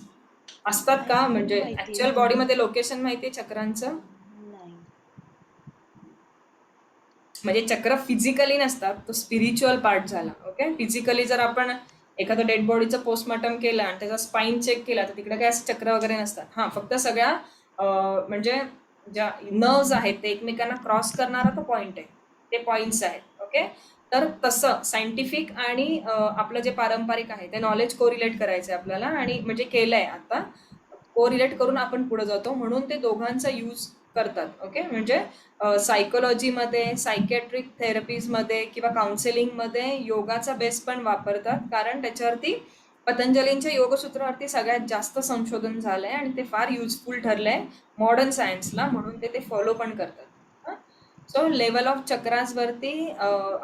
असतात का? म्हणजे ऍक्च्युअल बॉडीमध्ये लोकेशन माहिती आहे चक्रांचं? म्हणजे चक्र फिजिकली नसतात, तो स्पिरिच्युअल पार्ट झाला. ओके, फिजिकली जर आपण एखादं डेड बॉडीचं पोस्टमॉर्टम केलं आणि त्याचा स्पाईन चेक केला तर तिकडे काय चक्र वगैरे नसतात. हा, फक्त सगळ्या म्हणजे ज्या नर्व्स आहेत ते एकमेकांना क्रॉस करणारा तो पॉइंट आहे, ते पॉइंट्स आहेत. ओके, तर तसं सायंटिफिक आणि आपलं जे पारंपरिक आहे ते नॉलेज कोरिलेट करायचंय आपल्याला, आणि म्हणजे केलंय आता, कोरिलेट करून आपण पुढे जातो, म्हणून ते दोघांचा यूज करतात. ओके, म्हणजे सायकोलॉजीमध्ये, सायकॅट्रिक थेरपीजमध्ये किंवा काउन्सिलिंगमध्ये योगाचा बेस पण वापरतात, कारण त्याच्यावरती पतंजलींच्या योगसूत्रावरती सगळ्यात जास्त संशोधन झालंय आणि ते फार युजफुल ठरलंय मॉडर्न सायन्सला, म्हणून ते फॉलो पण करतात. सो लेवल ऑफ चक्रास वरती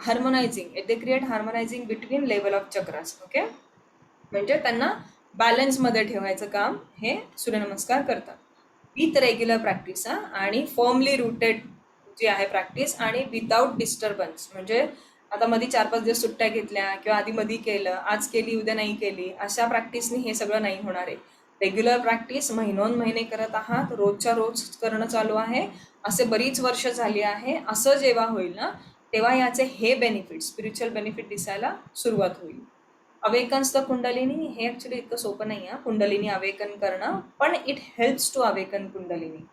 harmonising, they create harmonising between level of chakras. Okay, म्हणजे त्यांना बॅलन्स मध्ये ठेवायचं काम हे सूर्यनमस्कार करतात विथ रेग्युलर प्रॅक्टिस आणि फर्मली रुटेड जी आहे प्रॅक्टिस, आणि विदाउट डिस्टर्बन्स. म्हणजे आता मध्ये 4-5 दिवस सुट्ट्या घेतल्या किंवा आधी मध्ये केलं, आज केली उद्या नाही केली, अशा प्रॅक्टिसनी हे सगळं नाही होणार आहे. रेग्युलर प्रॅक्टिस महिनोन-महिने करत आहात, रोजच्या रोज करणं चालू आहे, असे बरीच वर्ष झाली आहे. असं जेव्हा होईल ना तेव्हा याचे हे बेनिफिट, स्पिरिच्युअल बेनिफिट दिसायला सुरुवात होईल. अवेकन्स द कुंडलिनी हे ऍक्च्युली इतकं सोपं नाही आहे कुंडलिनी अवेकन करणं, पण it helps to awaken Kundalini.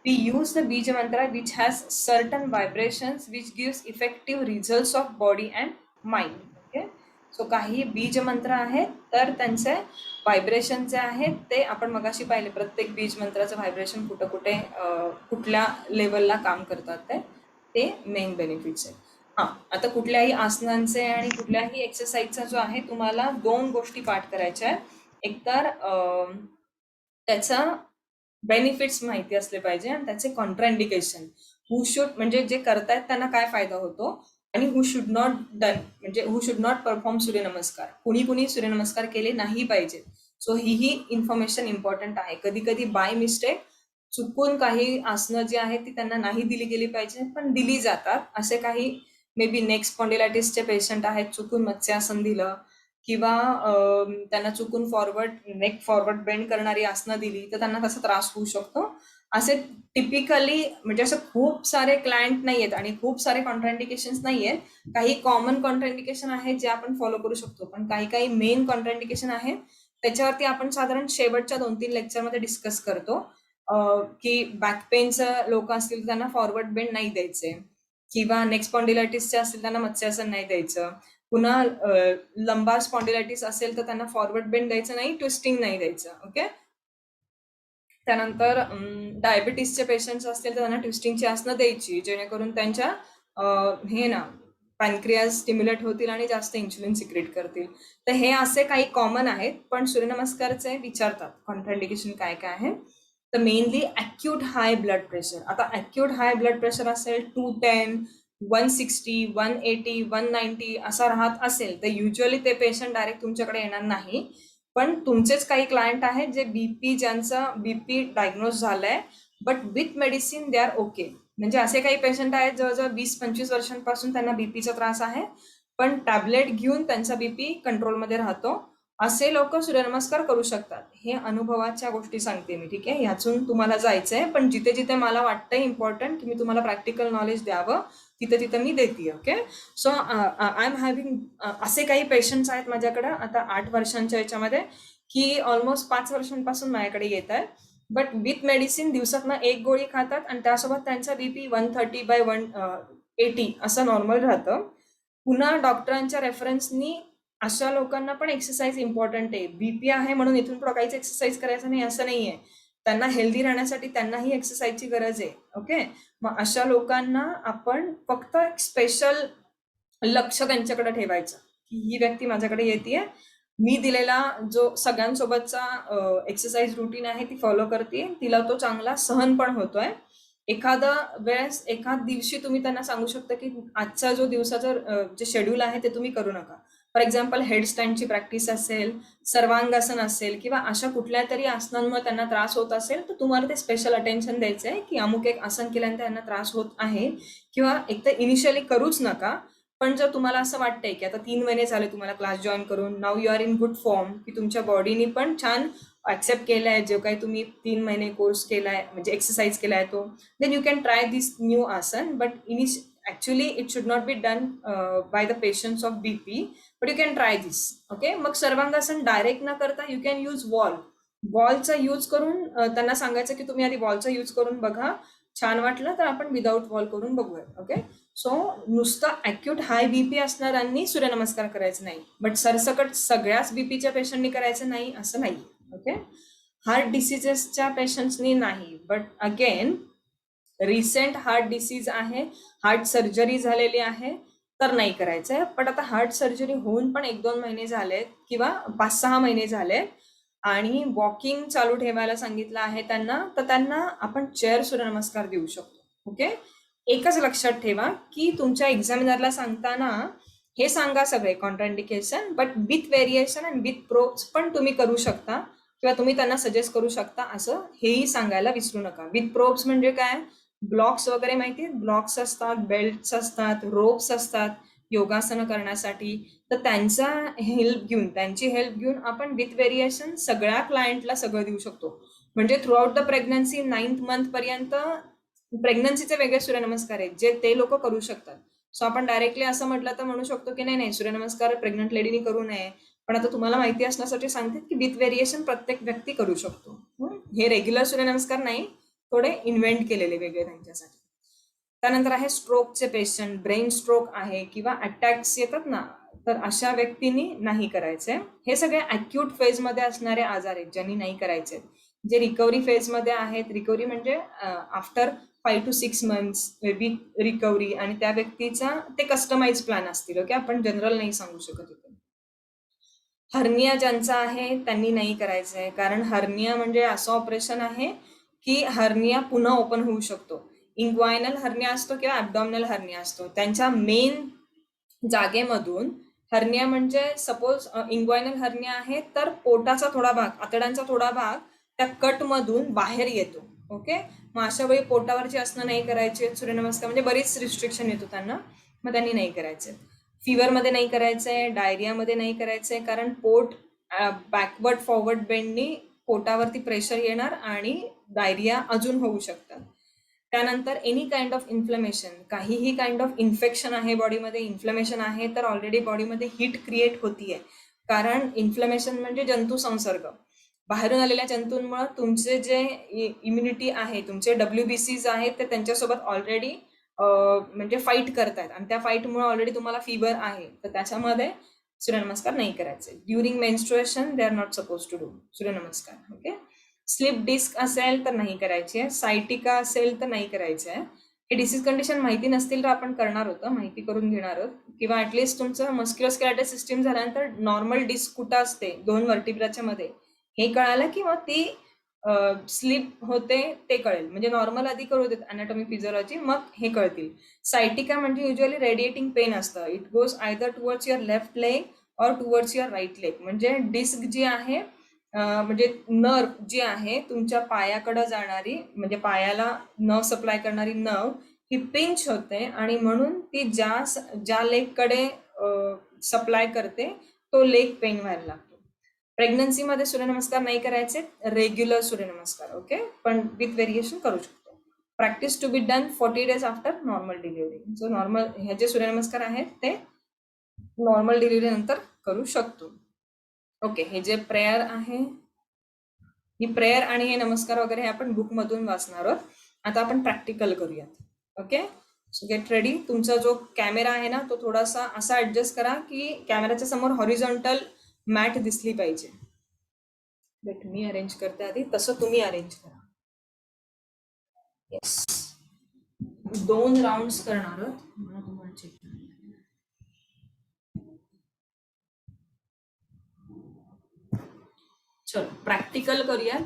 We use the बीज mantra which has certain vibrations which gives effective results of body and mind. Okay, so काही बीज मंत्र आहेत तर त्यांचे व्हायब्रेशन जे आहेत ते आपण मगाशी पाहिले, प्रत्येक बीज मंत्राचं व्हायब्रेशन कुठं कुठे कुठल्या लेवलला काम करतात ते मेन बेनिफिट्स आहेत. हा, आता कुठल्याही आसनांचे आणि कुठल्याही एक्सरसाइजचा जो आहे तुम्हाला 2 गोष्टी पाठ करायच्या आहेत. एकतर त्याचा बेनिफिट्स माहिती असले पाहिजे आणि त्याचे कॉन्ट्राइंडिकेशन, हू शुड म्हणजे जे करतायत त्यांना काय फायदा होतो, आणि हू शुड नॉट डन म्हणजे हू शुड नॉट परफॉर्म सूर्यनमस्कार, कुणी सूर्यनमस्कार केले नाही पाहिजे. सो ही इन्फॉर्मेशन इम्पॉर्टंट आहे. कधी कधी बाय मिस्टेक चुकून काही आसनं जी आहेत ती त्यांना नाही दिली गेली पाहिजे, पण दिली जातात. असे काही मे बी नेक स्पॉन्डिलायटिसचे पेशंट आहेत, चुकून मत्स्यासन दिलं किंवा त्यांना चुकून नेक फॉरवर्ड बेंड करणारी आसनं दिली तर त्यांना तसा त्रास होऊ शकतो. असे टिपिकली म्हणजे असं खूप सारे क्लायंट नाही आहेत आणि खूप सारे कॉन्ट्राइंडिकेशन नाही आहेत. काही कॉमन कॉन्ट्राइंडिकेशन आहेत जे आपण फॉलो करू शकतो, पण काही काही मेन कॉन्ट्राइंडिकेशन आहेत त्याच्यावरती आपण साधारण शेवटच्या 2-3 लेक्चरमध्ये डिस्कस करतो. की बॅक पेनचं लोक असतील त्यांना फॉरवर्ड बेंड नाही द्यायचे, किंवा नेक स्पॉन्डिलायटिसचे असतील त्यांना मत्स्यासन नाही द्यायचं, पुन्हा लंबार स्पॉन्डिलायटिस असेल तर त्यांना फॉरवर्ड बेंड द्यायचं नाही, ट्विस्टिंग नाही द्यायचं. ओके, त्यानंतर डायबिटीसचे पेशंट्स असतील तर त्यांना ट्विस्टिंगची आसनं द्यायची, जेणेकरून त्यांच्या हे ना पॅनक्रियाज स्टिम्युलेट होतील आणि जास्त इन्सुलिन सिक्रेट करतील. तर हे असे काही कॉमन आहेत, पण सूर्यनमस्कारचे विचारतात कॉन्ट्राइंडिकेशन काय काय आहे. तर mainly acute high blood pressure. आता ॲक्यूट हाय ब्लड प्रेशर असेल 210, 160, 180, 190 असा राहत असेल तर युजली ते पेशंट डायरेक्ट तुमच्याकडे येणार नाही. पण तुमचेच काही क्लायंट आहेत जे बीपी, ज्यांचा बीपी डायग्नोज झालंय but with medicine they are okay. म्हणजे असे काही पेशंट आहेत जवळजवळ 20-25 वर्षांपासून त्यांना बीपीचा त्रास आहे, पण टॅबलेट घेऊन त्यांचा बीपी कंट्रोलमध्ये राहतो. असे लोक सूर्यनमस्कार करू शकतात. हे अनुभवाच्या गोष्टी सांगते मी, ठीक आहे. ह्यातून तुम्हाला जायचंय, पण जिथे जिथे मला वाटतंय इम्पॉर्टंट की मी तुम्हाला प्रॅक्टिकल नॉलेज द्यावं, तिथे तिथे मी देते. Okay. So I am having असे काही पेशंट्स आहेत माझ्याकडे आता 8 वर्षांच्या याच्यामध्ये, की ऑलमोस्ट 5 वर्षांपासून माझ्याकडे येत आहे. बट विथ मेडिसिन दिवसातनं एक गोळी खातात आणि त्यासोबत त्यांचा बीपी 130/180 असं नॉर्मल राहतं. पुन्हा डॉक्टरांच्या रेफरन्सनी अशा लोकांना पण एक्सरसाइज इम्पॉर्टंट आहे. बीपी आहे म्हणून इथून पुढे काहीच एक्सरसाइज करायचं नाही असं नाहीये. त्यांना हेल्दी राहण्यासाठी त्यांनाही एक्सरसाइजची गरज आहे. ओके. मग अशा लोकांना आपण फक्त एक स्पेशल लक्ष त्यांच्याकडे ठेवायचं, की ही व्यक्ती माझ्याकडे येते, मी दिलेला जो सगळ्यांसोबतचा एक्सरसाइज रुटीन आहे ती फॉलो करते, तिला तो चांगला सहन पण होतोय. एखादा वेळेस एखाद दिवशी तुम्ही त्यांना सांगू शकता की आजचा जो दिवसाचं जे शेड्यूल आहे ते तुम्ही करू नका. फॉर एक्झाम्पल हेडस्टँडची प्रॅक्टिस असेल, सर्वांगासन असेल, किंवा अशा कुठल्या तरी आसनांमुळे त्यांना त्रास होत असेल तर तुम्हाला ते स्पेशल अटेन्शन द्यायचं आहे की अमुक एक आसन केल्यानंतर त्यांना त्रास होत आहे, किंवा एक तर इनिशियली करूच नका. पण जर तुम्हाला असं वाटतंय की आता 3 महिने झाले तुम्हाला क्लास जॉईन करून, now you are in good form, की तुमच्या बॉडीनी पण छान ऍक्सेप्ट केलाय जो काही तुम्ही 3 महिने कोर्स केलाय, म्हणजे एक्सरसाइज केलाय तो, then you can try this new asan, but actually it should not be done by the patients of BP, but you can try this. Okay. मग सर्वांगासन डायरेक्ट न करता यू कॅन यूज वॉलचा यूज करून त्यांना सांगायचं की तुम्ही आधी वॉलचा यूज करून बघा, छान वाटलं तर आपण विदाऊट वॉल करून बघूया. ओके. सो नुसतं अॅक्यूट हाय बीपी असणाऱ्यांनी सूर्यनमस्कार करायचं नाही, बट सरसकट सगळ्याच बीपीच्या पेशंटनी करायचं नाही असं नाही. ओके. हार्ट डिसीजेसच्या पेशंट्सनी नाही, but again recent heart disease आहे, हार्ट सर्जरी झालेली आहे तर नाही करायचंय. पण आता हार्ट सर्जरी होऊन पण 1-2 महिने झालेत किंवा 5-6 महिने झालेत आणि वॉकिंग चालू ठेवायला सांगितलं आहे त्यांना, तर त्यांना आपण चेअर सूर्यनमस्कार देऊ शकतो. ओके. एकच लक्षात ठेवा की तुमच्या एक्झामिनरला सांगताना हे सांगा सगळे contraindication, but with variation and with probes पण तुम्ही करू शकता, किंवा तुम्ही त्यांना सजेस्ट करू शकता असं हेही सांगायला विसरू नका. विथ प्रोब्स म्हणजे काय, ब्लॉक्स वगैरे माहिती, ब्लॉक्स असतात, बेल्ट्स असतात, रोप्स असतात योगासनं करण्यासाठी, तर त्यांचा त्यांची हेल्प घेऊन आपण विथ व्हेरिएशन सगळ्या क्लायंटला सगळं देऊ शकतो. म्हणजे through out the pregnancy 9th month पर्यंत प्रेग्नन्सीचे वेगळे सूर्यनमस्कार आहेत जे ते लोक करू शकतात. सो आपण डायरेक्टली असं म्हटलं तर म्हणू शकतो की नाही सूर्यनमस्कार प्रेग्नंट लेडीनी करू नये, पण आता तुम्हाला माहिती असण्यासाठी सांगते की विथ व्हेरिएशन प्रत्येक व्यक्ती करू शकतो. हे रेग्युलर सूर्यनमस्कार नाही, थोडे इन्व्हेंट केलेले वेगळे त्यांच्यासाठी. त्यानंतर आहे स्ट्रोकचे पेशंट, ब्रेन स्ट्रोक आहे किंवा अटॅक्स येतात ना, तर अशा व्यक्तींनी नाही करायचे. हे सगळे अॅक्यूट फेजमध्ये असणारे आजार आहेत ज्यांनी नाही करायचे. जे रिकव्हरी फेजमध्ये आहेत, रिकव्हरी म्हणजे after 5 to 6 months be recovery, आणि त्या व्यक्तीचा ते कस्टमाइज प्लॅन असतील. ओके. आपण जनरल नाही सांगू शकत होतो. हर्निया ज्यांचा आहे त्यांनी नाही करायचंय, कारण हर्निया म्हणजे असं ऑपरेशन आहे की हर्निया पुन्हा ओपन होऊ शकतो. इंग्वायनल हर्निया असतो किंवा ॲब्डॉमिनल हर्निया असतो, त्यांच्या मेन जागेमधून हर्निया म्हणजे सपोज इंग्वायनल हर्निया आहे तर पोटाचा थोडा भाग, आतड्यांचा थोडा भाग त्या कटमधून बाहेर येतो. ओके. मग अशा वेळी पोटावरची आसनं नाही करायचे, सूर्यनमस्कार म्हणजे बरीच रिस्ट्रिक्शन येतो त्यांना, मग त्यांनी नाही करायचे. फीवरमध्ये नाही करायचंय, डायरियामध्ये नाही करायचंय, कारण पोट बॅकवर्ड फॉरवर्ड बेंडनी पोटावरती प्रेशर येणार आणि डायरिया अजून होऊ शकतात. त्यानंतर एनी काइंड ऑफ इन्फ्लमेशन, काहीही काइंड ऑफ इन्फेक्शन आहे बॉडीमध्ये, इन्फ्लमेशन आहे तर ऑलरेडी बॉडीमध्ये हीट क्रिएट होतीये, कारण इन्फ्लमेशन म्हणजे जंतू संसर्ग. बाहेरून आलेल्या जंतूंमुळे तुमचे जे इम्युनिटी आहे, तुमचे WBCs आहेत ते त्यांच्यासोबत ऑलरेडी म्हणजे फाईट करतायत, आणि त्या फाईटमुळे ऑलरेडी तुम्हाला फीवर आहे, तर त्याच्यामध्ये सूर्यनमस्कार नाही करायचे. During menstruation they are not suppose to do Suryanamaskar. Okay. Slip disc असेल तर नाही करायचे, सायटिका असेल तर नाही करायचे. हे डिसीज कंडिशन माहिती नसतील तर आपण करणार होतं, माहिती करून घेणार आहोत, किंवा ऍटलिस्ट तुमचं मस्क्युलोस्केलेटल सिस्टीम झाल्यानंतर नॉर्मल डिस्क कुठं असते 2 वर्टिब्राच्या मध्ये हे कळालं, किंवा ती स्लिप होते ते कळेल, म्हणजे नॉर्मल आधी करू देत अॅनाटॉमी फिजिओलॉजी, मग हे कळतील. सायटिका म्हणजे युजली रेडिएटिंग पेन असतं, it goes either towards your left leg or towards your right leg, म्हणजे डिस्क जी आहे म्हणजे नर्व जी आहे तुमच्या पायाकडे जाणारी, म्हणजे पायाला नर्व सप्लाय करणारी नर्व ही पिंच होते आणि म्हणून ती ज्या लेगकडे सप्लाय करते तो लेग पेन व्हायला लागतो. प्रेग्नन्सीमध्ये सूर्यनमस्कार नाही करायचे, रेग्युलर सूर्यनमस्कार, ओके, पण विथ व्हेरिएशन करू शकतो. Practice to be done 40 days after normal delivery. So normal हे जे सूर्यनमस्कार आहेत ते नॉर्मल डिलिव्हरी नंतर करू शकतो. ओके, हे जे प्रेयर आहे, ही प्रेयर आणि हे नमस्कार वगैरे हे आपण बुक मधून वाचणार आहोत. आता आपण प्रॅक्टिकल करूयात. Okay, so get ready. तुमचा जो कॅमेरा आहे ना तो थोडासा असा ऍडजस्ट करा की कॅमेराच्या समोर हॉरिझॉन्टल मॅट दिसली पाहिजे. वेट, मी अरेंज करते आधी, तसं तुम्ही अरेंज करा. येस, 2 राउंड्स करणार आहोत. मला तुम्हाला चेक चलो प्रॅक्टिकल करूया.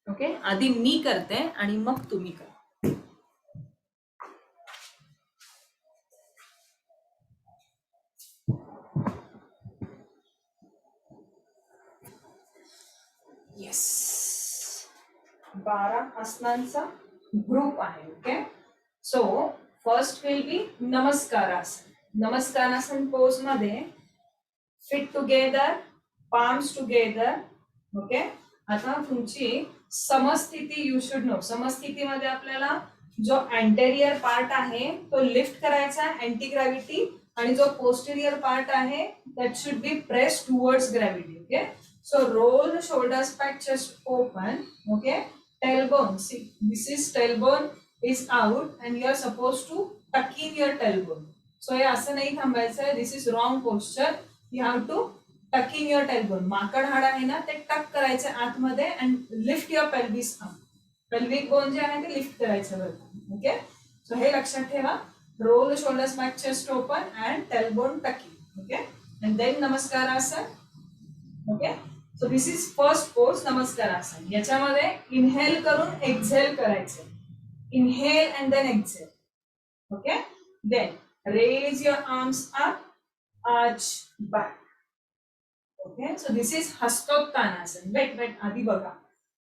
ओके, आधी मी करते आणि मग तुम्ही करा. येस, 12 आसनांचा ग्रुप आहे. Okay, so first will be Namaskarasana. Namaskarasana pose मध्ये feet together, palms together. Okay, आता तुमची समस्थिती यू शुड नो. समस्थितीमध्ये आपल्याला जो अँटेरियर पार्ट आहे तो लिफ्ट करायचा अँटी ग्रॅव्हिटी, आणि जो पोस्टेरियर पार्ट आहे that should be press towards gravity. Okay, so roll the shoulders back, chest open. Okay, tailbone, see this is tailbone is out and you are supposed to tuck in your tailbone. So हे असं नाही थांबायचं, this is wrong posture. You have to tuck in your tailbone. माकड हाड आहे ना ते टक करायचं आतमध्ये and lift your pelvis up. pelvic bone जे आहे ते लिफ्ट करायचं वरती. ओके, सो हे लक्षात ठेवा. roll the shoulders back, chest open and tailbone tucking. Okay, and then namaskarasana. Okay, so this is first pose namaskarasana. याच्यामध्ये इनहेल करून एक्झेल करायचे. Inhale and then exhale. Okay, then raise your arms up, arch back. Okay, so this is hastottanasana. Wait आधी बघा.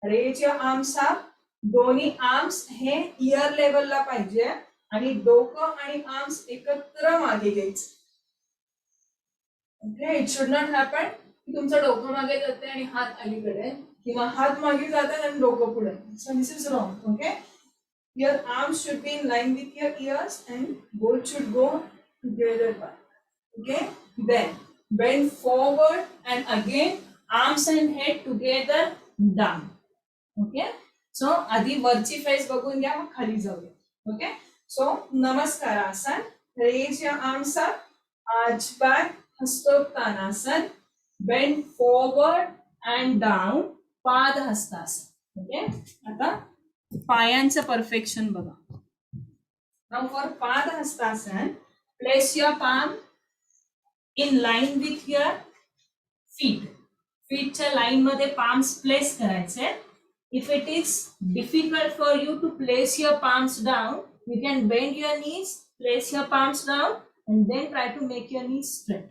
Raise your arms up, दोन्ही arms हे ear लेवलला पाहिजे आणि डोकं आणि आर्म्स एकत्र मागे घ्यायचे. Okay, it should not happen की तुमचं डोकं मागे जाते आणि हात अलीकडे, किंवा हात मागे जातात आणि डोकं पुढे. So this is wrong. Okay, your arms should be in line with your ears and both should go together back. Okay, then bend forward and again arms and head together down. Okay, so आधी वरची face बघून घ्या, मग खाली जाऊया. Okay, so namaskarasana. Raise your arms up, arch back, hastottanasana. bend forward and down, padahastasana. Okay, आता पायांचं perfection बघा. Now for padahastasana, place your palm in line with your feet. फीटच्या लाईन मध्ये palms प्लेस करायचे. If it is difficult for you to place your palms down, you can bend your knees, place your palms down, and then try to make your knees straight.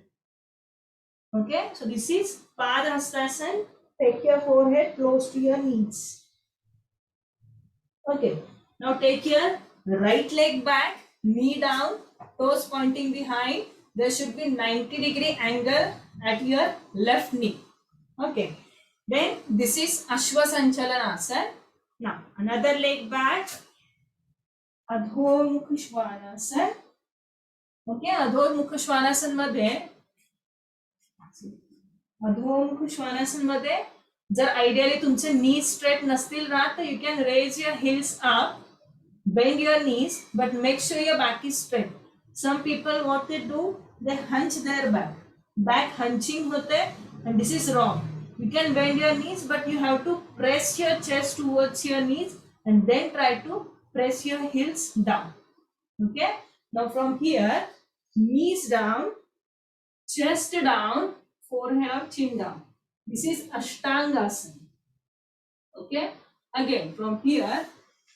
Okay, so this is Padhastasana. Take your forehead close to your knees. Okay, now take your right leg back, knee down, toes pointing behind. There should be 90-degree angle at your left knee. Okay, then this is Ashwa Sanchalanasana. Now another leg back, Adho Mukha Svanasana. Okay, Adho Mukha Svanasana मध्ये अधोमुख श्वानासन मध्ये जर ideally तुमचे knee straight नसतील ना तर you can raise your heels up, bend your knees, but make sure your back is straight. Some people what they do, they hunch their back hunching होते and this is wrong. You can bend your knees but you have to press your chest towards your knees and then try to press your heels down. Okay, now from here, knees down, chest down, forehead up, chin down. This is Ashtangasana. Okay, again from here,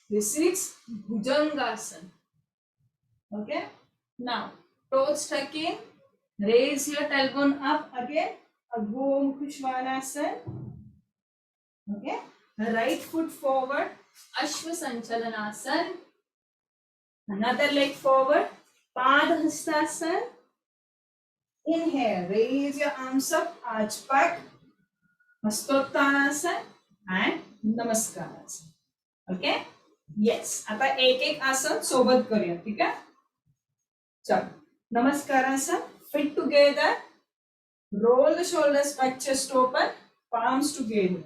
this is Bhujangasana. Okay, now toes tuck in, Raise your tailbone up again. Adho Mukha Svanasana. Okay. Right foot forward. Ashwa Sanchalanasana. Another leg forward. Padhastasana. Inhale. Raise your arms up. Arch back. Hastottanasana and Namaskar. Okay yes आता एक एक आसन सोबत करूया ठीक आहे चल नमस्कारासन feet together roll the shoulders back chest open palms together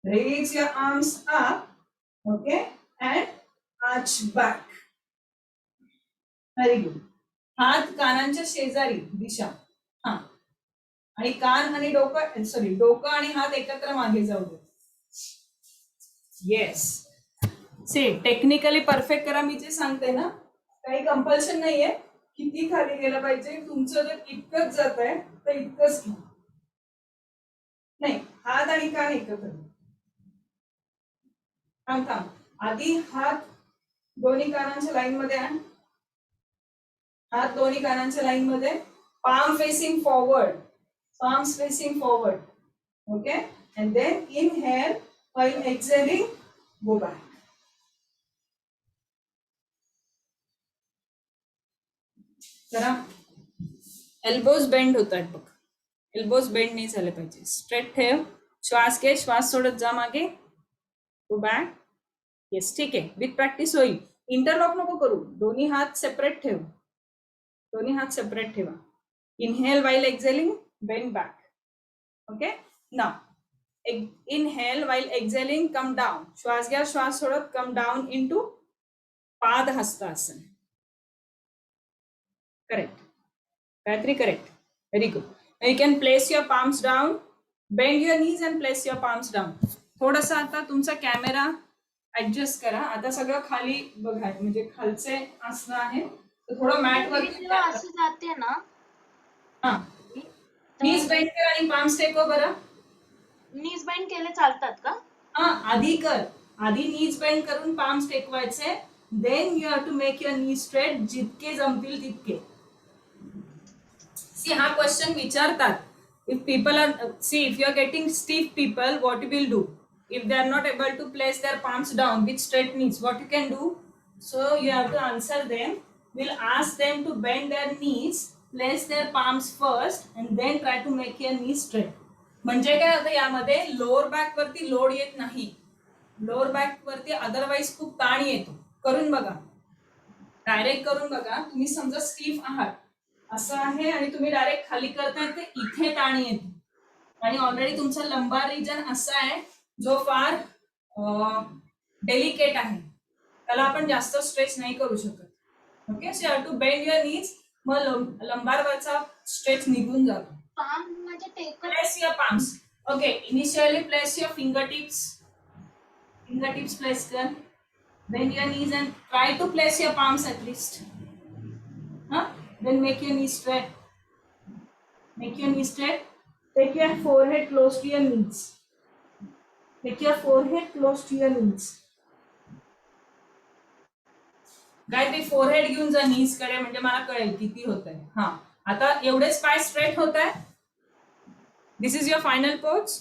raise your arms up okay and arch back very good हात कानांच्या शेजारी दिशा हा आणि कान आणि डोकं सॉरी डोकं आणि हात एकत्र मागे जाऊ दे येस से टेक्निकली परफेक्ट करा मी जे सांगते ना काही कंपल्शन नाहीये किती खाली गेलं पाहिजे तुमचं जर इतकंच जात आहे तर इतकंच घ्या नाही हात आणि कान एकत्र थांब आधी हात दोन्ही कानांच्या लाईन मध्ये आण हात दोन्ही कानांच्या लाईन मध्ये palm facing forward palms facing forward okay and then inhale while exhaling go back जरा एल्बोज बेंड होतात बघ एल्बोज बेंड नाही झाले पाहिजे स्ट्रेट ठेव श्वास घे श्वास सोडत जा मागे गो बॅक येस ठीक आहे विथ प्रॅक्टिस होईल इंटरलॉक नको करू दोन्ही हात सेपरेट ठेव दोन्ही हात सेपरेट ठेवा inhale while exhaling bend back okay now inhale while exhaling come down श्वास घ्या श्वास सोडत come down into padahastasana correct Gayatri correct very good now you can place your palms down bend your knees and place your palms down थोडासा आता तुमचा camera adjust करा आता सगळं खाली बघा म्हणजे खालचे आसन आहे तर थोडं मॅट वर असं जाते ना हा नीज बेंड कर आणि पाम्स टेको बरं नीज बेंड केले चालतात का हा आधी नीज बेंड करून पाम्स टेकवायचे then you have to make your knee straight जितके जमतील तितके See, हा क्वेश्चन विचारतात if people are see if you are getting stiff people what you will do if they are not able to place their palms down with straight knees what you can do so you have to answer them we'll ask them to bend their knees place their palms first and then try to make your knees straight म्हणजे काय होतं यामध्ये lower back वरती load येत नाही lower back वरती otherwise खूप ताण येतो करून बघा डायरेक्ट करून बघा तुम्ही समजा स्टीफ आहात असं आहे आणि तुम्ही डायरेक्ट खाली करताय ते इथे ताण येतो आणि ऑलरेडी तुमचा लंबार रिजन असा आहे जो फार डेलिकेट आहे त्याला आपण जास्त स्ट्रेच नाही करू शकत okay so you have to bend your knees मग लंबारवरचा स्ट्रेच निघून जातो पाम म्हणजे टेकत place your palms okay initially place your fingertips place कर bend your knees and try to place your palms at least then make your knees straight take your forehead close to your knees Gayatri forehead घेऊन जा नीज कडे म्हणजे मला कळेल किती होत आहे हा आता एवढेच पाय स्ट्रेट होत आहे this is your final pose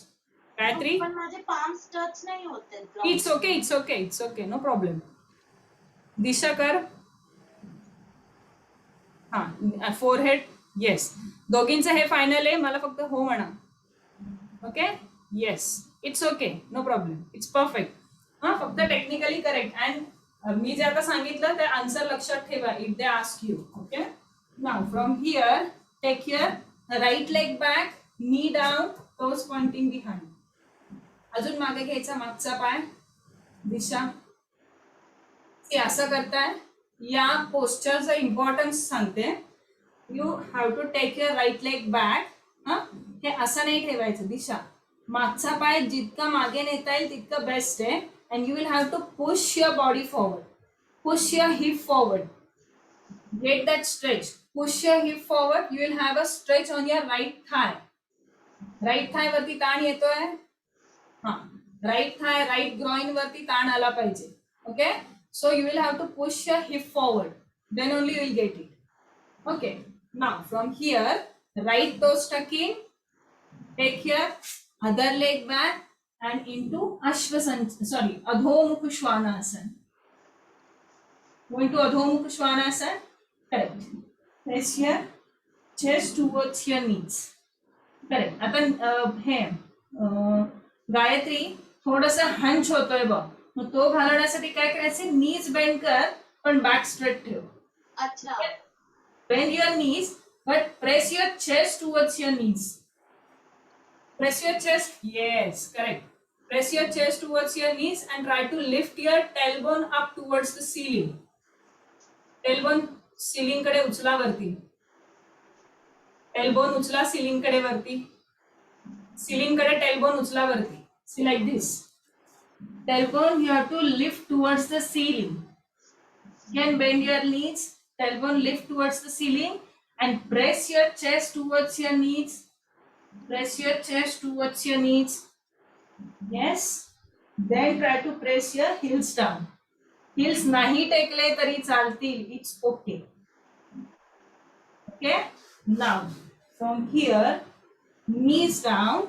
Gayatri पण माझे पाम्स टच नाही होते it's okay no problem Disha कर हा फोरहेड येस दोघींचं हे फायनल आहे मला फक्त हो म्हणा okay yes it's okay no problem it's perfect हा फक्त टेक्निकली करेक्ट अँड मी जे आता सांगितलं ते आन्सर लक्षात ठेवा if they ask you okay now from here take your right leg back knee down toes pointing behind अजून मागे घ्यायचा मागचा पाय दिशा असं करताय या पोस्चरचा इम्पॉर्टन्स सांगते you have to take your right leg back हे असं नाही ठेवायचं दिशा मागचा पाय जितका मागे नेता येईल तितकं बेस्ट आहे and you will have to push your body forward push your hip forward get that stretch push your hip forward you will have a stretch on your right thigh वरती ताण येतोय हा राईट थाय right groin वरती ताण आला पाहिजे okay so you will have to push your hip forward then only you will get it okay now from here Right toe stuck in. Take here. Other leg back and into Adho Shvanasana. Go into Adho Shvanasana. Correct. Press here. Chest towards your knees. Correct. आता हे गायत्री थोडस hunch होतोय बघ, मग तो घालवण्यासाठी काय करायचे, नीज बेंड कर पण बॅक स्ट्रेट ठेव. अच्छा. Bend your knees but press your chest towards your knees. Press your chest. Yes, correct. Press your chest towards your knees and try to lift your tailbone up towards the ceiling. Tailbone ceiling कडे उचला वरती. Tailbone उचला ceiling कडे वरती. Ceiling कडे tailbone उचला वरती. See like this. Tailbone you have to lift towards the ceiling. Again bend your knees. Tailbone lift towards the ceiling and press your chest towards your knees. Press your chest towards your knees. Yes. Then try to press your heels down. Heels नाही टेकले तरी चालतील. It's okay. Okay. Now from here, knees down.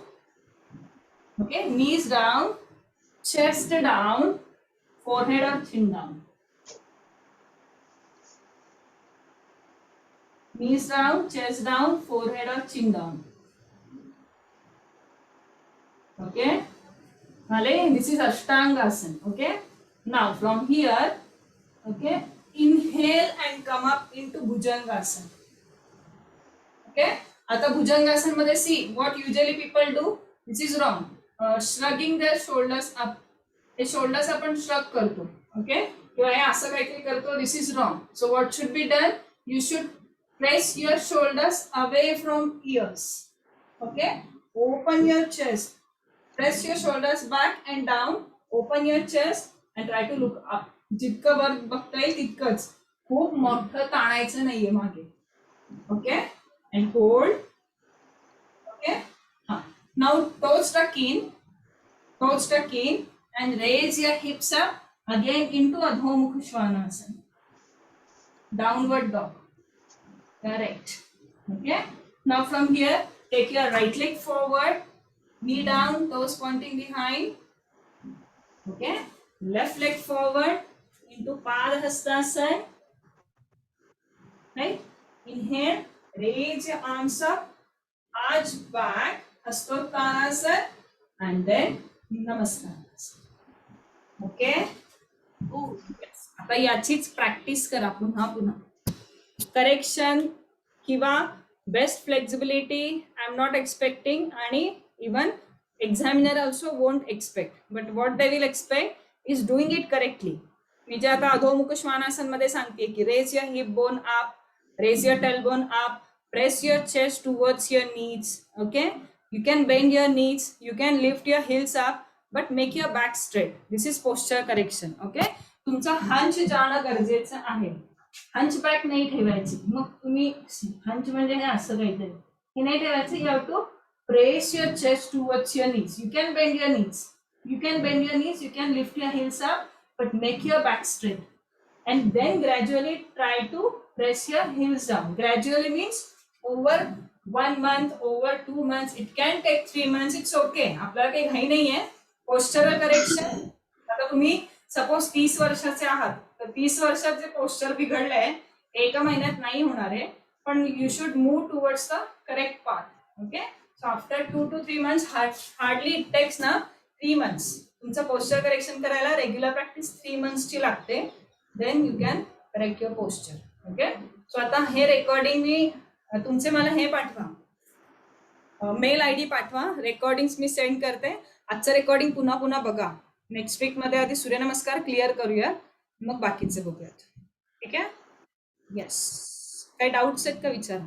Okay, knees down, chest down, forehead or chin down. Knees down, chest down, forehead or chin down. Okay. Vale, this is Ashtangasana. Okay. Now from here, okay, inhale and come up into Bhujangasana. Okay. आता Bhujangasana मध्ये see what usually people do. This is wrong. Shrugging their shoulders up. हे shoulders आपण shrug करतो. Okay. किंवा हे असं काहीतरी करतो. This is wrong. So what should be done? You should press your shoulders away from ears. Okay. Open your chest. Press your shoulders back and down. Open your chest and try to look up. जितकं वर बघता येईल तितकंच. खूप मोठं ताणायचं नाहीये मागे. Okay. And hold. Okay. Now toes tuck in. Toes tuck in and raise your hips up again into Adho Mukha Svanasana. Downward dog. Correct. Okay. Now from here, take your right leg forward. Knee down, toes pointing behind. Okay. Left leg forward into Padahastasana. Right. Inhale, raise your arms up, arch back, Hastottanasana, and then Namaskar. Okay. Yes. आता याचीच practice करा पुन्हा पुन्हा. Correction किंवा best flexibility I am not expecting, आणि even examiner also won't expect, but what they will expect is doing it correctly. मी जे आता अधोमुख श्वानासन मध्ये सांगते की raise your hip bone up, raise your tailbone up, press your chest towards your knees. Okay, you can bend your knees, you can lift your heels up, but make your back straight. This is posture correction. Okay, तुमचा hunch जाणं गरजेचं आहे. Hunch back नाही ठेवायची. मग तुम्ही hunch म्हणजे हे असं काहीतरी हे नाही ठेवायचं. You have to press your chest towards your knees. You can bend your knees, you can bend your knees, you can lift your heels up, but make your back straight, and then gradually try to press your heels down. Gradually means over 1 month, over 2 months, it can take 3 months. It's okay. आपल्याला काही घाई नाहीये. Postural correction. आता तुम्ही suppose 30 वर्षाचे आहात, तर 30 वर्षात जे पोस्चर बिघडलंय एका महिन्यात नाही होणार आहे, पण you should move towards the correct path. Okay. So after 2 to 3 months, hardly it takes ना 3 months. तुमचं पोस्चर करेक्शन करायला रेग्युलर प्रॅक्टिस 3 months ची लागते. Then you can correct your posture. Okay. So आता हे रेकॉर्डिंग मी तुमचे मला हे पाठवा, मेल आयडी पाठवा, रेकॉर्डिंग मी सेंड करते. आजचं रेकॉर्डिंग पुन्हा पुन्हा बघा. नेक्स्ट वीक मध्ये आधी सूर्यनमस्कार क्लिअर करूया, मग बाकीचे बघूयात. ठीक आहे. येस. काही डाऊट्स आहेत का विचारा.